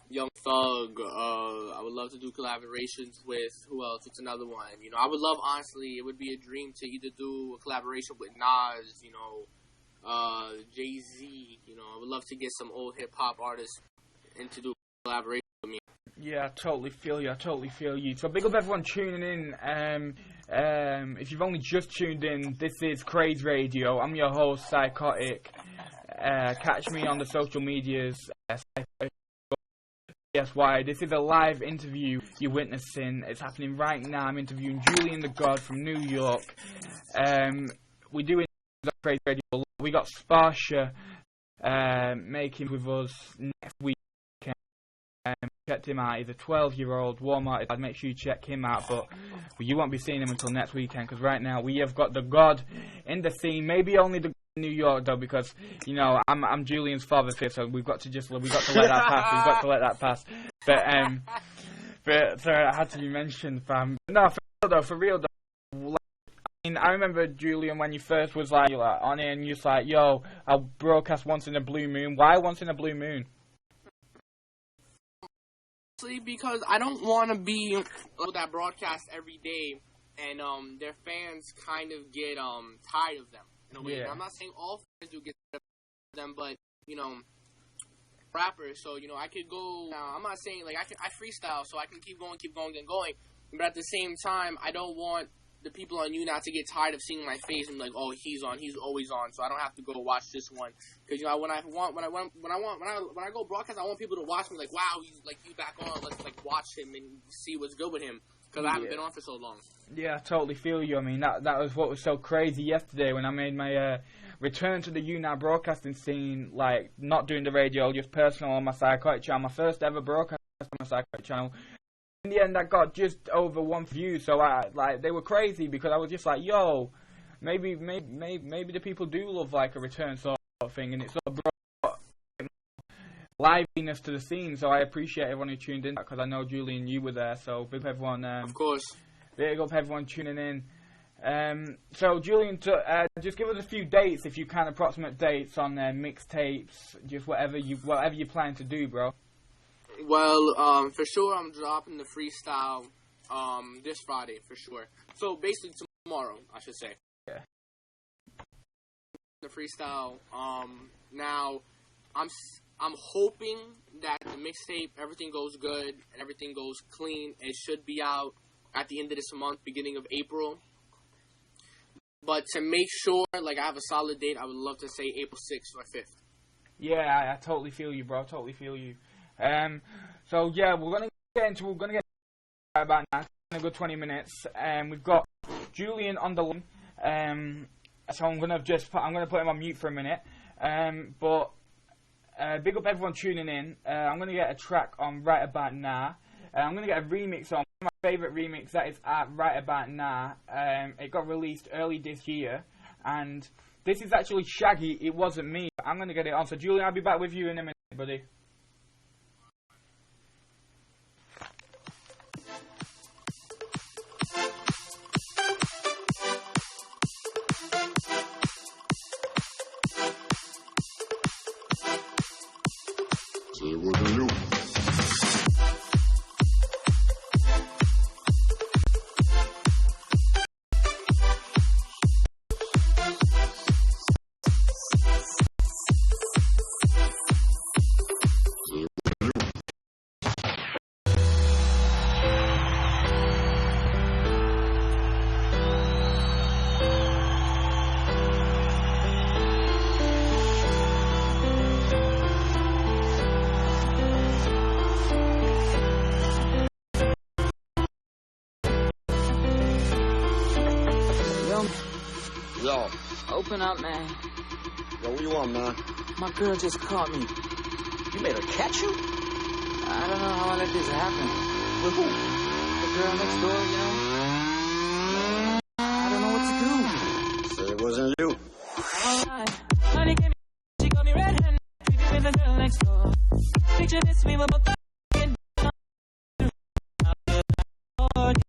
Speaker 8: Young Thug. I would love to do collaborations with, who else? What's another one? I would love, honestly, it would be a dream to either do a collaboration with Nas, Jay-Z. I would love to get some old hip-hop artists and to do a collaboration with me.
Speaker 2: Yeah, I totally feel you. So big up everyone tuning in. If you've only just tuned in, this is Craze Radio. I'm your host, Psychotic. Catch me on the social medias. PSY. This is a live interview you're witnessing. It's happening right now. I'm interviewing Julian the God from New York. We do interviews on Craze Radio. We got Sparsha making with us next week. Checked him out. He's a 12-year-old warm-hearted lad. Make sure you check him out. But you won't be seeing him until next weekend because right now we have got the God in the scene. Maybe only the New York though, because I'm Julian's father fifth, so we've got to let that pass. But sorry, I had to be mentioned, fam. No, for real though. I I remember, Julian, when you first was like on it and you're like, yo, I'll broadcast once in a blue moon. Why once in a blue moon?
Speaker 8: Because I don't want to be that broadcast every day, and their fans kind of get tired of them in a way.
Speaker 2: Yeah.
Speaker 8: I'm not saying all fans do get tired of them, but rappers. So I could go. I'm not saying like I freestyle, so I can keep going, and going. But at the same time, I don't want the people on YouNow to get tired of seeing my face and like, oh, he's always on, so I don't have to go watch this one. Because when I go broadcast, I want people to watch me like, wow, he's back on. Let's like watch him and see what's good with him. Because I haven't been on for so long.
Speaker 2: Yeah, I totally feel you. I mean, that was what was so crazy yesterday when I made my return to the YouNow broadcasting scene. Like, not doing the radio, just personal on my Psychotic channel. My first ever broadcast on my Psychotic channel. In the end, that got just over 1 view, so they were crazy because I was just like, yo, maybe the people do love like a return sort of thing, and it sort of brought liveliness to the scene. So I appreciate everyone who tuned in because I know Julian, you were there. So big up everyone.
Speaker 8: Of course.
Speaker 2: Big up everyone tuning in. So Julian, just give us a few dates if you can, approximate dates on mixtapes, just whatever you plan to do, bro.
Speaker 8: Well, for sure, I'm dropping the freestyle this Friday, for sure. So, basically, tomorrow, I should say.
Speaker 2: Yeah.
Speaker 8: The freestyle. Now, I'm hoping that the mixtape, everything goes good, and everything goes clean. It should be out at the end of this month, beginning of April. But to make sure, like, I have a solid date, I would love to say April 6th or 5th.
Speaker 2: Yeah, I totally feel you, bro. Totally feel you. So yeah, we're gonna get about now. It's gonna go 20 minutes. We've got Julian on the line. So I'm gonna put him on mute for a minute. But big up everyone tuning in. I'm gonna get a track on right about now. I'm gonna get a remix on my favorite remix that is at right about now. It got released early this year, and this is actually Shaggy. It wasn't me. I'm gonna get it on. So Julian, I'll be back with you in a minute, buddy.
Speaker 3: It wasn't you.
Speaker 1: Yo, open up, man.
Speaker 3: Yo, what you want, man?
Speaker 1: My girl just caught me.
Speaker 3: You made her catch you?
Speaker 1: I don't know how I let this happen.
Speaker 3: With who?
Speaker 1: The girl next door, you know? I don't know what to do.
Speaker 3: Said it wasn't you.
Speaker 1: Alright. Honey came in, she got me red-handed. Sleeping with the girl next door. Picture this, we were both fucking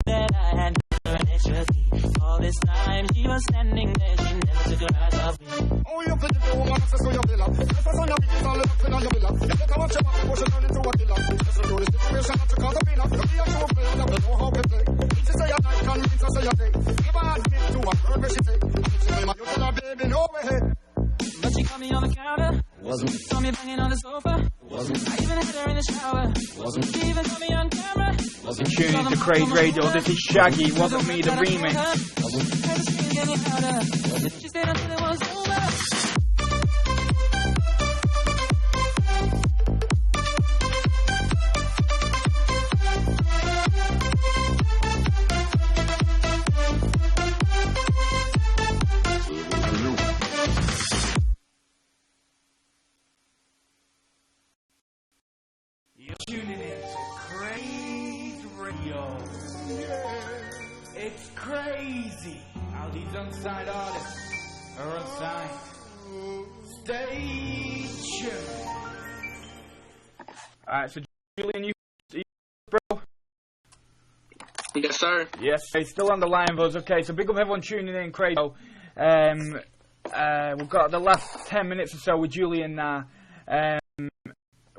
Speaker 1: that I had an extra key. All this time she was standing there, she never took her eyes off me.
Speaker 3: Oh, you play the woman, access to your villa. If I saw your bitch, all up in your villa. You take a watch your back, push it down into a killer. Just to do the situation, not to cause a winner. You be a true player, you know how to play. If she say a night, can mean to say a day. Never admit to a girl where she say. If she name her, you tell her, baby, no way.
Speaker 1: But she caught me on the counter.
Speaker 3: Wasn't.
Speaker 1: Saw me banging on the sofa.
Speaker 3: Wasn't.
Speaker 1: I even had her in the shower.
Speaker 3: Wasn't.
Speaker 1: She even caught me on camera.
Speaker 3: Wasn't.
Speaker 2: Tuning into Craze Radio. This is Shaggy. Wasn't me, the remix.
Speaker 1: She stayed until it was over.
Speaker 5: You're tuning in to Craze Radio. It's crazy how these unsigned artists are unsigned. Stay tuned.
Speaker 2: Alright, so Julian, you bro?
Speaker 8: Yes, sir.
Speaker 2: Yes, he's still on the line with us. Okay, so big up everyone tuning in, crazy. We've got the last 10 minutes or so with Julian now.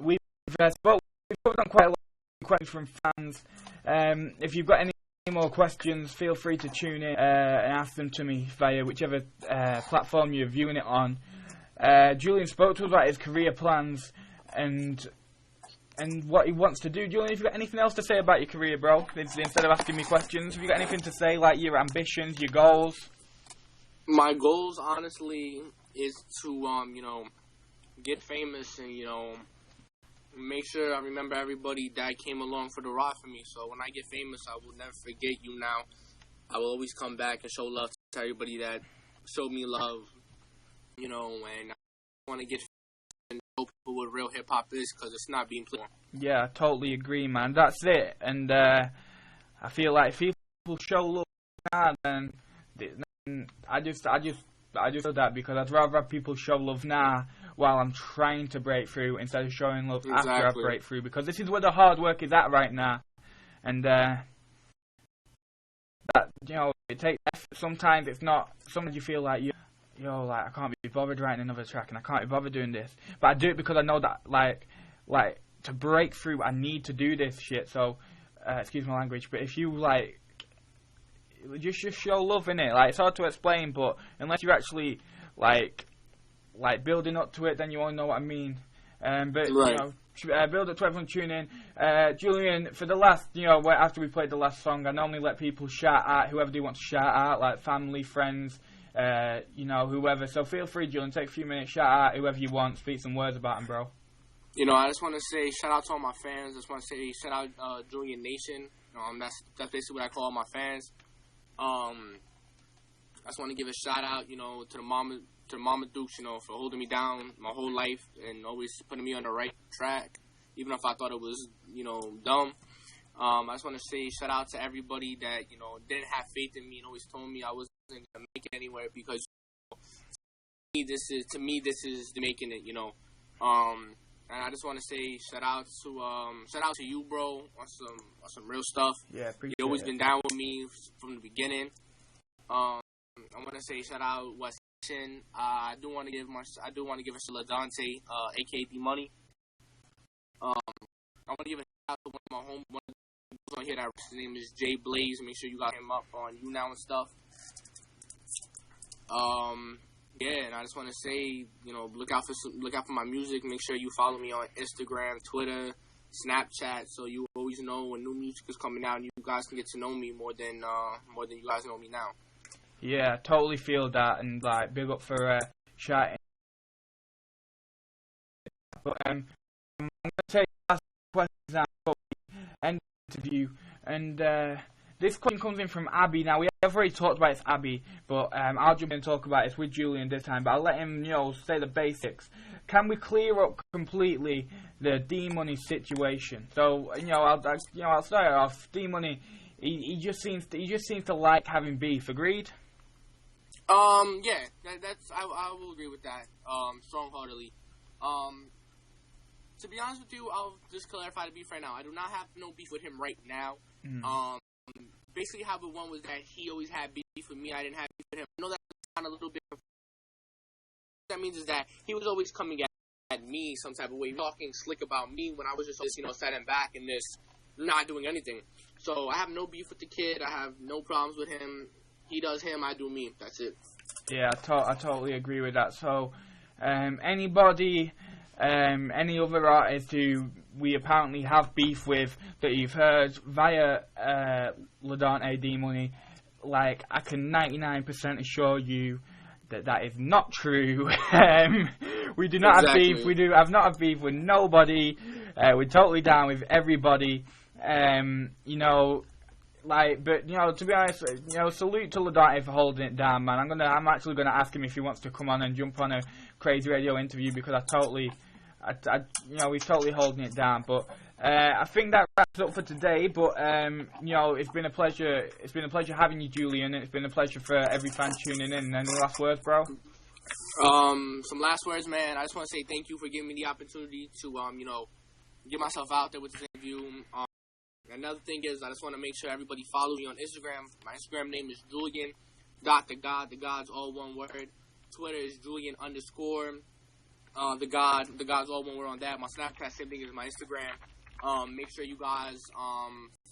Speaker 2: We've spoken on quite a lot of questions from fans. If you've got any more questions, feel free to tune in and ask them to me via whichever platform you're viewing it on. Julian spoke to us about his career plans and what he wants to do. Julian, have you got anything else to say about your career, bro? Instead of asking me questions, have you got anything to say, like your ambitions, your goals?
Speaker 8: My goals, honestly, is to, get famous and, make sure I remember everybody that came along for the ride for me. So when I get famous, I will never forget YouNow. I will always come back and show love to everybody that showed me love, and I want to get and show people what real hip-hop is, because it's not being played.
Speaker 2: Yeah, I totally agree, man. That's it. And I feel like if people show love now, then I just feel that, because I'd rather have people show love now while I'm trying to break through instead of showing love after I break through, because this is where the hard work is at right now. And that, it takes effort. Sometimes it's not. Sometimes you feel like like I can't be bothered writing another track and I can't be bothered doing this, but I do it because I know that like to break through I need to do this shit. So excuse my language, but if you just show love in it. Like, it's hard to explain, but unless you're actually like building up to it, then you won't know what I mean. But
Speaker 8: right.
Speaker 2: Build up to everyone tune in. Julian, for the last, after we played the last song, I normally let people shout out whoever they want to shout out, like family, friends, whoever. So feel free, Julian, take a few minutes, shout out whoever you want, speak some words about them, bro.
Speaker 8: I just want to say shout out to all my fans. I just want to say shout out Julian Nation. That's basically what I call all my fans. I just want to give a shout out, to the Mama Dukes, for holding me down my whole life and always putting me on the right track, even if I thought it was, dumb. I just want to say shout out to everybody that, didn't have faith in me and always told me I wasn't going to make it anywhere, because to me this is the making it, and I just want to say shout out to you, bro, on some real stuff.
Speaker 2: Yeah, appreciate
Speaker 8: you always
Speaker 2: it.
Speaker 8: been down with me from the beginning. I want to say shout out West. I do want to give a shout out to Ladante, aka D Money. I want to give a shout out to one of my one on here that his name is Jay Blaze. Make sure you got him up on YouNow and stuff. And I just want to say, look out for my music. Make sure you follow me on Instagram, Twitter, Snapchat, so you always know when new music is coming out, and you guys can get to know me more than you guys know me now.
Speaker 2: Yeah, totally feel that, and big up for shouting. But I'm gonna take last questions now before we end the interview, and this question comes in from Abby. Now, we have already talked about it's Abby, but I'll jump in and talk about it with Julian this time, but I'll let him, say the basics. Can we clear up completely the D-Money situation? So, I'll start off. D-Money, he just seems to like having beef. Agreed?
Speaker 8: Yeah, I will agree with that, strong-heartedly. To be honest with you, I'll just clarify the beef right now. I do not have no beef with him right now. Basically how it went was that he always had beef with me. I didn't have beef with him. I know that kind of a little bit. What that means is that he was always coming at me some type of way, talking slick about me when I was just, sitting back and just not doing anything. So I have no beef with the kid. I have no problems with him. He does him, I do me. That's it. Yeah,
Speaker 2: I totally agree with that. So, anybody, any other artist who we apparently have beef with that you've heard via Ladante D-Money, I can 99% assure you that is not true. We do not have beef. I've not had beef with nobody. We're totally down with everybody. But to be honest, salute to Ladante for holding it down, man. I'm actually gonna ask him if he wants to come on and jump on a Crazy Radio interview, because he's totally holding it down. But I think that wraps up for today. But it's been a pleasure. It's been a pleasure having you, Julian, and it's been a pleasure for every fan tuning in. Any last words, bro?
Speaker 8: Some last words, man. I just want to say thank you for giving me the opportunity to get myself out there with this interview. Another thing is, I just want to make sure everybody follow me on Instagram. My Instagram name is Julian.thegod. The God's all one word. Twitter is Julian_. The God's all one word on that. My Snapchat same thing as my Instagram. Make sure you guys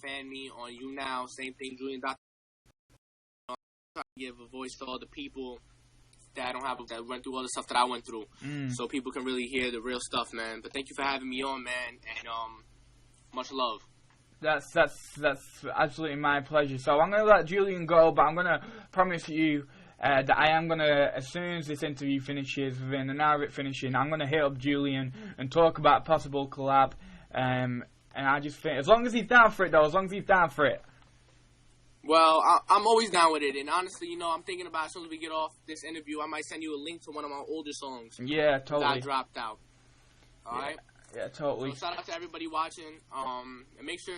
Speaker 8: fan me on YouNow. Same thing, Julian. Try to give a voice to all the people that I don't have, that went through all the stuff that I went through, so people can really hear the real stuff, man. But thank you for having me on, man, and much love.
Speaker 2: That's absolutely my pleasure. So I'm gonna let Julian go, but I'm gonna promise you that I am gonna, as soon as this interview finishes, within an hour of it finishing, I'm gonna hit up Julian and talk about possible collab. And I just think, as long as he's down for it, though,
Speaker 8: Well, I'm always down with it, and honestly, you know, I'm thinking about, as soon as we get off this interview, I might send you a link to one of my older songs.
Speaker 2: Yeah, totally.
Speaker 8: That I dropped out. All right.
Speaker 2: Yeah, totally.
Speaker 8: So shout out to everybody watching. And make sure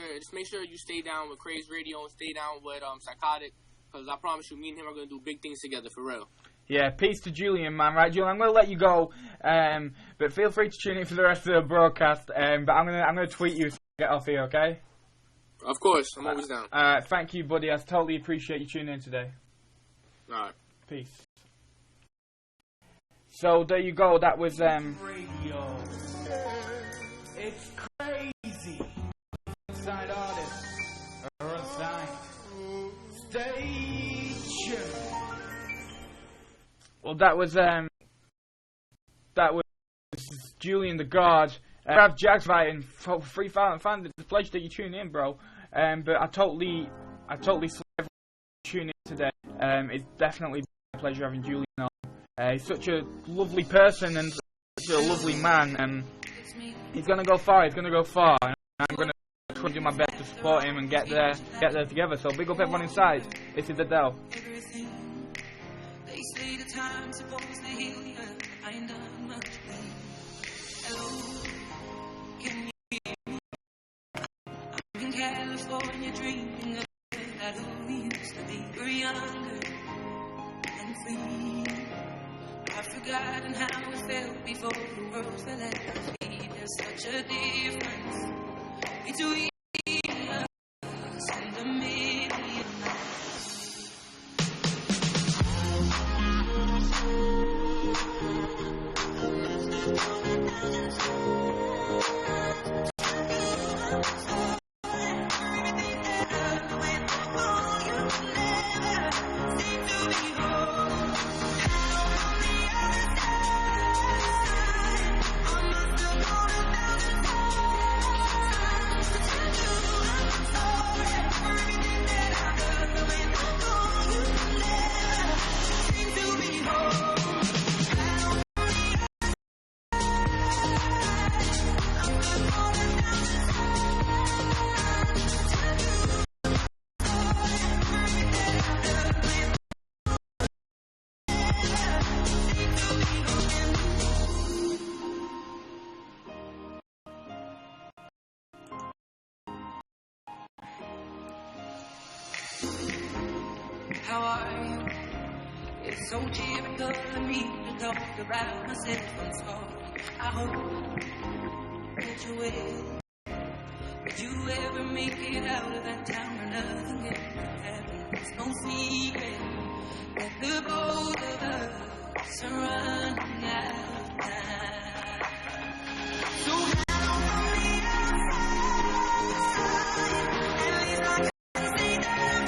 Speaker 8: you stay down with Craze Radio and stay down with Psychotic, because I promise you, me and him are gonna do big things together for real.
Speaker 2: Yeah, peace to Julian, man. Right, Julian, I'm gonna let you go, but feel free to tune in for the rest of the broadcast. But I'm gonna tweet you to get off here, okay?
Speaker 8: Of course, I'm always down.
Speaker 2: Thank you, buddy. I totally appreciate you tuning in today.
Speaker 8: All right.
Speaker 2: Peace. So there you go. That was
Speaker 5: Radio. It's crazy. Inside artists are assigned. Stay tuned.
Speaker 2: Well, that was Julian the God. Have Jags fighting for free fan. It's a pleasure that you tune in, bro. But I totally tune in today. It's definitely a pleasure having Julian on. He's such a lovely person and such a lovely man. He's gonna go far. And I'm gonna try to do my best to support him and get there together. So big up everyone inside. This is Adele.
Speaker 7: They say the time's supposed to heal you. I ain't done much. Hello, can you hear me? I'm in California dreaming of that who we used to be. We're younger and free. I've forgotten how it felt before the world fell at our feet. There's such a difference between us and a million miles. How are you? It's so typical of me to talk about myself. I'm sorry. I hope that you will. Did you ever make it out of that town or nothing ever happened? It's no secret that the both of us are running out of time. So how from the outside, at least I can see that I'm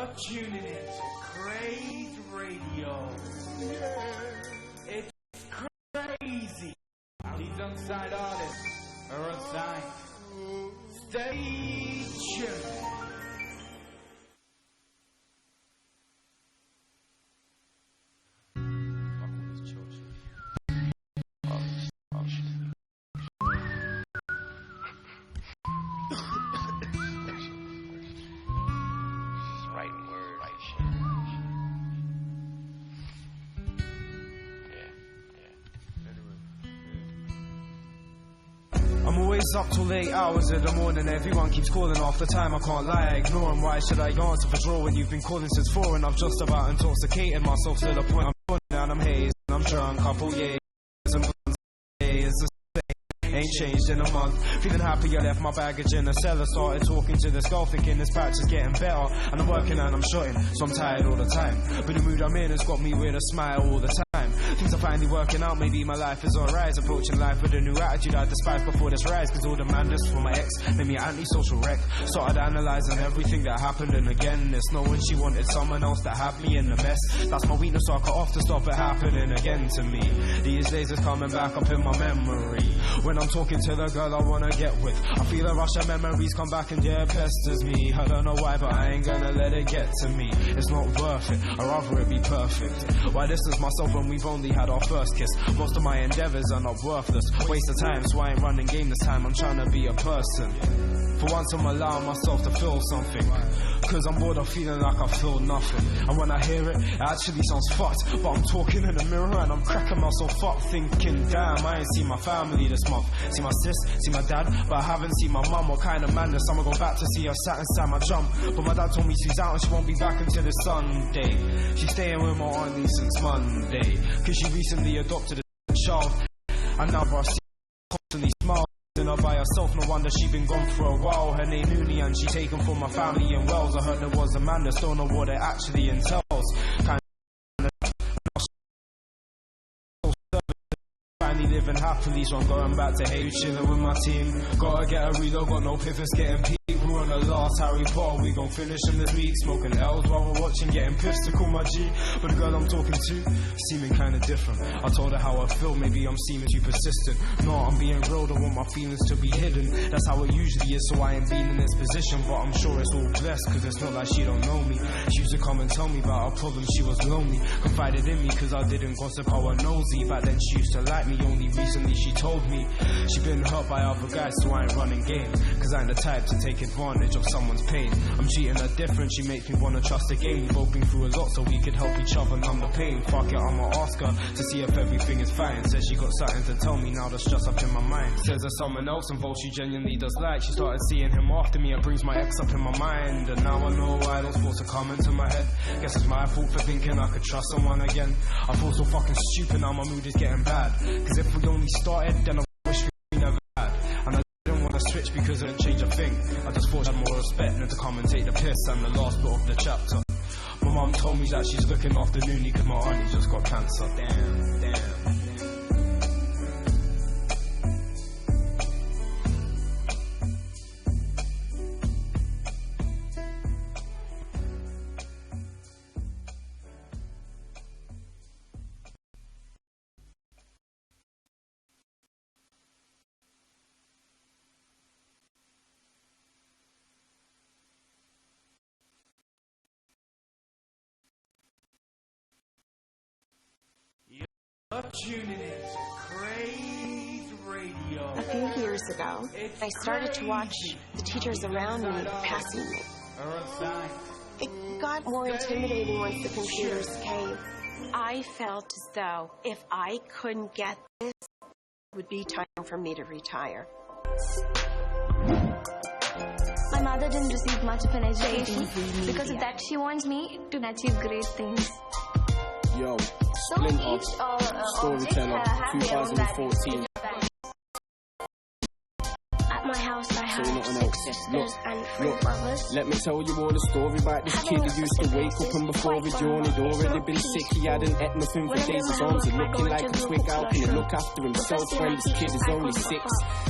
Speaker 5: You're tuning in to Craze Radio. It's crazy how these unsigned artists are unsigned. Stay tuned.
Speaker 9: I'm always up till late hours of the morning. Everyone keeps calling off the time. I can't lie, I ignore them. Why should I answer for draw when you've been calling since 4? And I've just about intoxicated myself to the point I'm done and I'm hazed and I'm drunk. Couple years and it's the same. Ain't changed in a month. Feeling happy I left my baggage in the cellar. Started talking to this girl thinking this patch is getting better. And I'm working and I'm shutting, so I'm tired all the time. But the mood I'm in has got me with a smile all the time. Things are finally working out, maybe my life is on rise. Approaching life with a new attitude I despised before this rise. Cause all the madness from my ex made me an anti-social wreck. Started analysing everything that happened, and again it's knowing she wanted someone else that had me in the mess. That's my weakness, so I cut off to stop it happening again to me. These days it's coming back up in my memory. When I'm talking to the girl I wanna get with, I feel a rush of memories come back and yeah, it pesters me. I don't know why, but I ain't gonna let it get to me. It's not worth it, I'd rather it be perfect. Why distance myself when we've only had our first kiss? Most of my endeavours are not worthless. Waste of time, so I ain't running game this time. I'm trying to be a person. For once I'm allowing myself to feel something. Cause I'm bored of feeling like I feel nothing. And when I hear it, it actually sounds fucked. But I'm talking in the mirror and I'm cracking myself up, thinking damn, I ain't seen my family this month. See my sis, see my dad, but I haven't seen my mum. What kind of madness? I'ma go back to see her sat inside my drum. But my dad told me she's out and she won't be back until this Sunday. She's staying with my auntie since Monday. Cause she recently adopted a child. And now I see her constantly smile. Her by herself, no wonder she been gone for a while. Her name Nooney and she taken from my family in Wales. I heard there was a man that don't know what it actually entails. Kind finally living happily, so I'm going back to Hay, chilling with my team. Gotta get a reload, got no piffers getting peaked. We're on the last Harry Potter, we gon' finish him this week. Smoking L's while we're watching, getting piffs to call my G. But the girl I'm talking to, seeming kinda different. I told her how I feel, maybe I'm seeming too persistent. No, I'm being real, don't want my feelings to be hidden. That's how it usually is, so I ain't been in this position. But I'm sure it's all blessed, cause it's not like she don't know me. She used to come and tell me about her problems, she was lonely. Confided in me, cause I didn't gossip how I nosy. Back then she used to like me, only recently she told me she been hurt by other guys, so I ain't running game. Cause I ain't the type to take advantage of someone's pain. I'm treating her different, she makes me wanna trust again. We've both been through a lot, so we could help each other numb the pain. Fuck it, I'ma ask her to see if everything is fine. Says she got something to tell me now that's just up in my mind. Says there's someone else involved she genuinely does like. She started seeing him after me, it brings my ex up in my mind. And now I know why those thoughts are coming to my head. Guess it's my fault for thinking I could trust someone again. I feel so fucking stupid now, my mood is getting bad. Cause if we only started, then I wish we never had. And I didn't wanna switch because it didn't change a thing. I just thought I had more respect than to come and take the piss. And the last bit of the chapter, my mum told me that she's looking after Nooney cause my auntie just got cancer. Damn.
Speaker 5: You're tuning in to Craze Radio.
Speaker 10: A few years ago, I started to watch the teachers around me passing me. It got more intimidating once the computers came. I felt as though if I couldn't get this, it would be time for me to retire.
Speaker 11: My mother didn't receive much of an education. Because of that, she wants me to achieve great things.
Speaker 8: Yo, Splinter, Storyteller, 2014.
Speaker 11: My my house I have 6 sisters and 3 brothers.
Speaker 12: Let me tell you all the story about this kid who used to wake up and before he yawned he'd already been sick. He hadn't ate nothing for days. His arms are looking like a twig. How can he look after himself when this kid is only 6?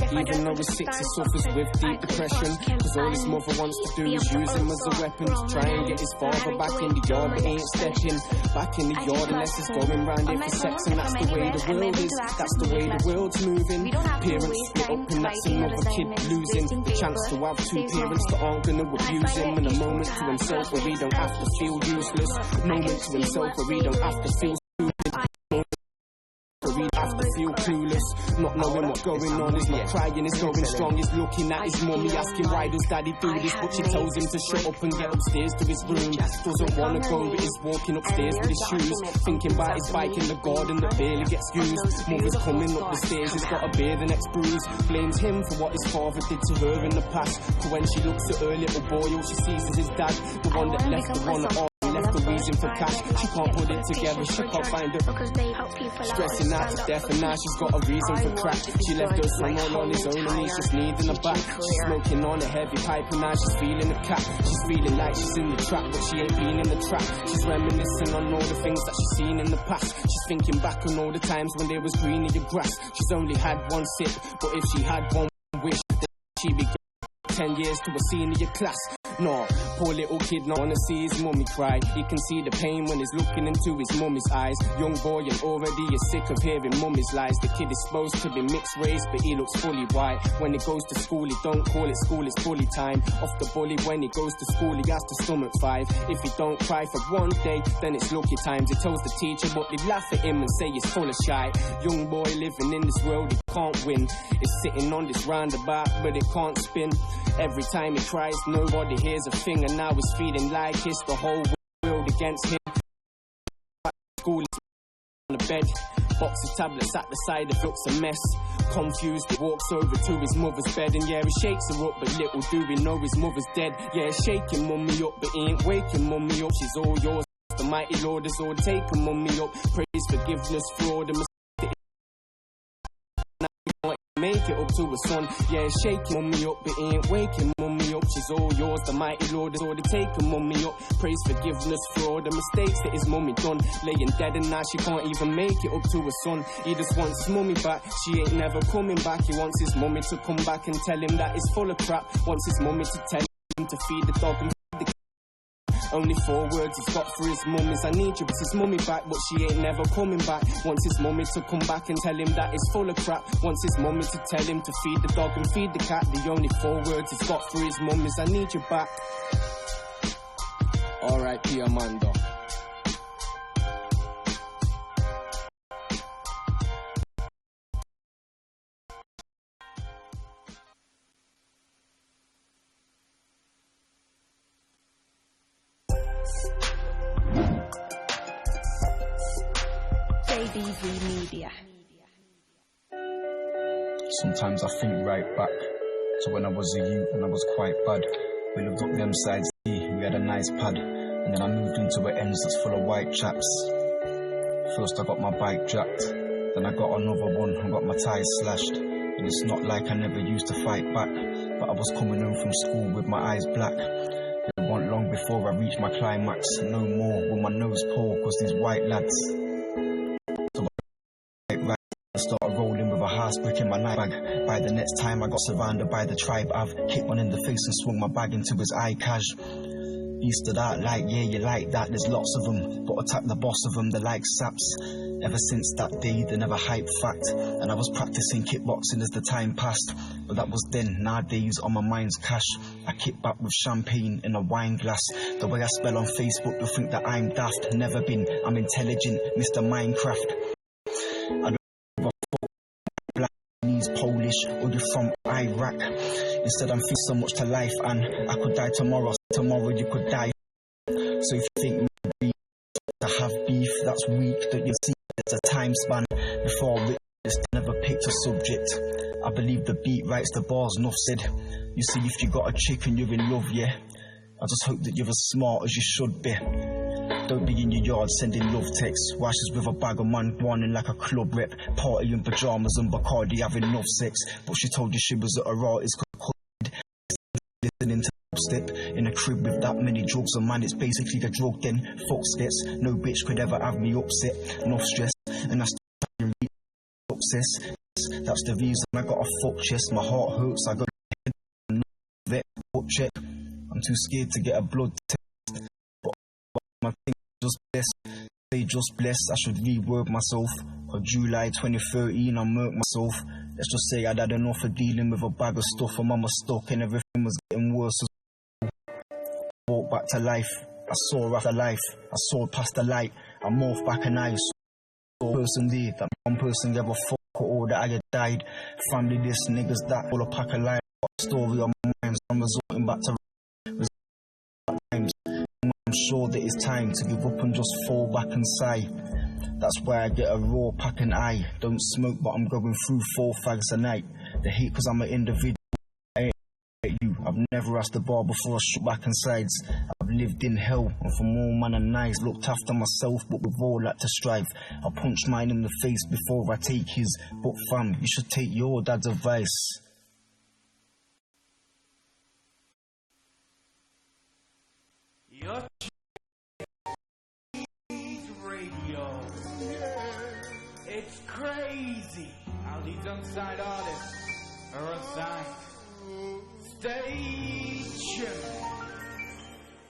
Speaker 12: Even though he's 6, he suffers with deep depression, cause all his mother wants to do is use him as a weapon to try and get his father back in the yard, but ain't stepping back in the yard unless he's going round here for sex. And that's the way the world is, that's the way the world's moving. Parents split up and that's another kid losing the chance to have 2 parents that aren't gonna abuse him. And a moment to himself where he don't have to feel useless, moment to himself where he don't have to feel stupid, where he have to feel clueless, not knowing what's going on. He's not crying, he's going strong. He's looking at his mummy asking why does daddy do this, but she tells him to shut up and get upstairs to his room. Doesn't wanna go but he's walking upstairs with his shoes, thinking about his bike in the garden that barely gets used. Mother's coming up the stairs, he's got a beer the next bruise, blames him for what his father did to her in the past. But when she looks at her little boy, all she sees is his dad, the one that left the one that left the reason for cash. She can't put it together, she can't find it. Stressing out to death and now she's got a reason for crack. She left her son all on his own and he's just needing a back. She's smoking on a heavy pipe and now she's feeling a cat. She's feeling like she's in the trap but she ain't been in the trap. She's reminiscing on all the things that she's seen in the past. She's thinking back on all the times when there was green in your grass. She's only had 1 sip, but if she had 1 wish then she'd be 10 years to a senior class. No, poor little kid not wanna see his mummy cry. He can see the pain when he's looking into his mummy's eyes. Young boy and already is sick of hearing mummy's lies. The kid is supposed to be mixed race but he looks fully white. When he goes to school he don't call it school, it's bully time. Off the bully when he goes to school he has to stomach 5. If he don't cry for 1 day then it's lucky times. He tells the teacher but they laugh at him and say he's full of shite. Young boy living in this world he can't win. He's sitting on this roundabout but it can't spin. Every time he cries nobody hears a thing and now he's feeling like it's the whole world against him. School is on the bed, box of tablets at the side of looks a mess. Confused he walks over to his mother's bed and yeah he shakes her up but little do we know his mother's dead. Yeah he's shaking mummy up but he ain't waking mummy up. She's all yours, the mighty Lord is all taking mummy up. Praise forgiveness for all the mistakes. Make it up to a son, yeah, shaking mummy up, but he ain't waking mummy up. She's all yours, the mighty Lord is already taken mummy up. Praise forgiveness for all the mistakes that his mummy done. Laying dead and now she can't even make it up to a son. He just wants mummy back, she ain't never coming back. He wants his mummy to come back and tell him that he's full of crap. Wants his mummy to tell him to feed the dog and feed the cat. Only 4 words he's got for his mum is I need you, it's his mummy back, but she ain't never coming back. Wants his mummy to come back and tell him that he's full of crap. Wants his mummy to tell him to feed the dog and feed the cat. The only 4 words he's got for his mum is I need you back. R.I.P. Amanda.
Speaker 11: Media.
Speaker 13: Sometimes I think right back to when I was a youth and I was quite bad. We lived up them sides, we had a nice pad, and then I moved into an ends that's full of white chaps. First I got my bike jacked, then I got another one and got my tyres slashed. And it's not like I never used to fight back, but I was coming home from school with my eyes black. It wasn't long before I reached my climax, no more with my nose poor cause these white lads. I started rolling with a house brick in my night bag. By the next time I got surrounded by the tribe, I've kicked one in the face and swung my bag into his eye cash. He stood out like, yeah, you like that, there's lots of them, but attack the boss of them, they're like saps. Ever since that day, they never hyped fact, and I was practicing kickboxing as the time passed. But that was then, nowadays on my mind's cash. I kick back with champagne in a wine glass. The way I spell on Facebook, you'll think that I'm daft. Never been, I'm intelligent, Mr. Minecraft. I don't give a fuck, black, Chinese, Polish, or you're from Iraq. Instead I'm feeling so much to life, and I could die tomorrow, tomorrow you could die. So if you think maybe to have beef, that's weak, don't you see there's a time span before witness never picked a subject. I believe the beat writes the bars, enough said. You see, if you got a chick and you're in love, yeah, I just hope that you're as smart as you should be. Don't be in your yard sending love texts while she's with a bag of man whining like a club rep, party in pyjamas and Bacardi having enough sex. But she told you she was at her artist, step in a crib with that many drugs on man, it's basically the drug then. Fox gets, no bitch could ever have me upset. Enough stress, and I still success. That's the reason I got a fuck chest. My heart hurts, I got a vet check. I'm too scared to get a blood test. But my thing just blessed. They just blessed, I should reword myself. Or July 2013, I murked myself. Let's just say I'd had enough of dealing with a bag of stuff. And mama stuck and everything was getting worse. Walked back to life. I saw after life. I saw past the light. I morphed back and I saw a person there. That one person gave a fuck all that I had died. Family this, niggas that, all a pack of lies. Got a story on my mind. I'm resorting back to times. I'm sure that it's time to give up and just fall back and sigh. That's why I get a raw pack and I don't smoke, but I'm going through 4 fags a night. The hate cause I'm an individual. I ain't you. I've never asked the bar before I shook back and sides. I've lived in hell and from all man and eyes, looked after myself, but we've all had to strive. I punched mine in the face before I take his. But fam, you should take your dad's advice.
Speaker 5: Radio. It's crazy how these unsigned artists are unsigned. Stay tuned.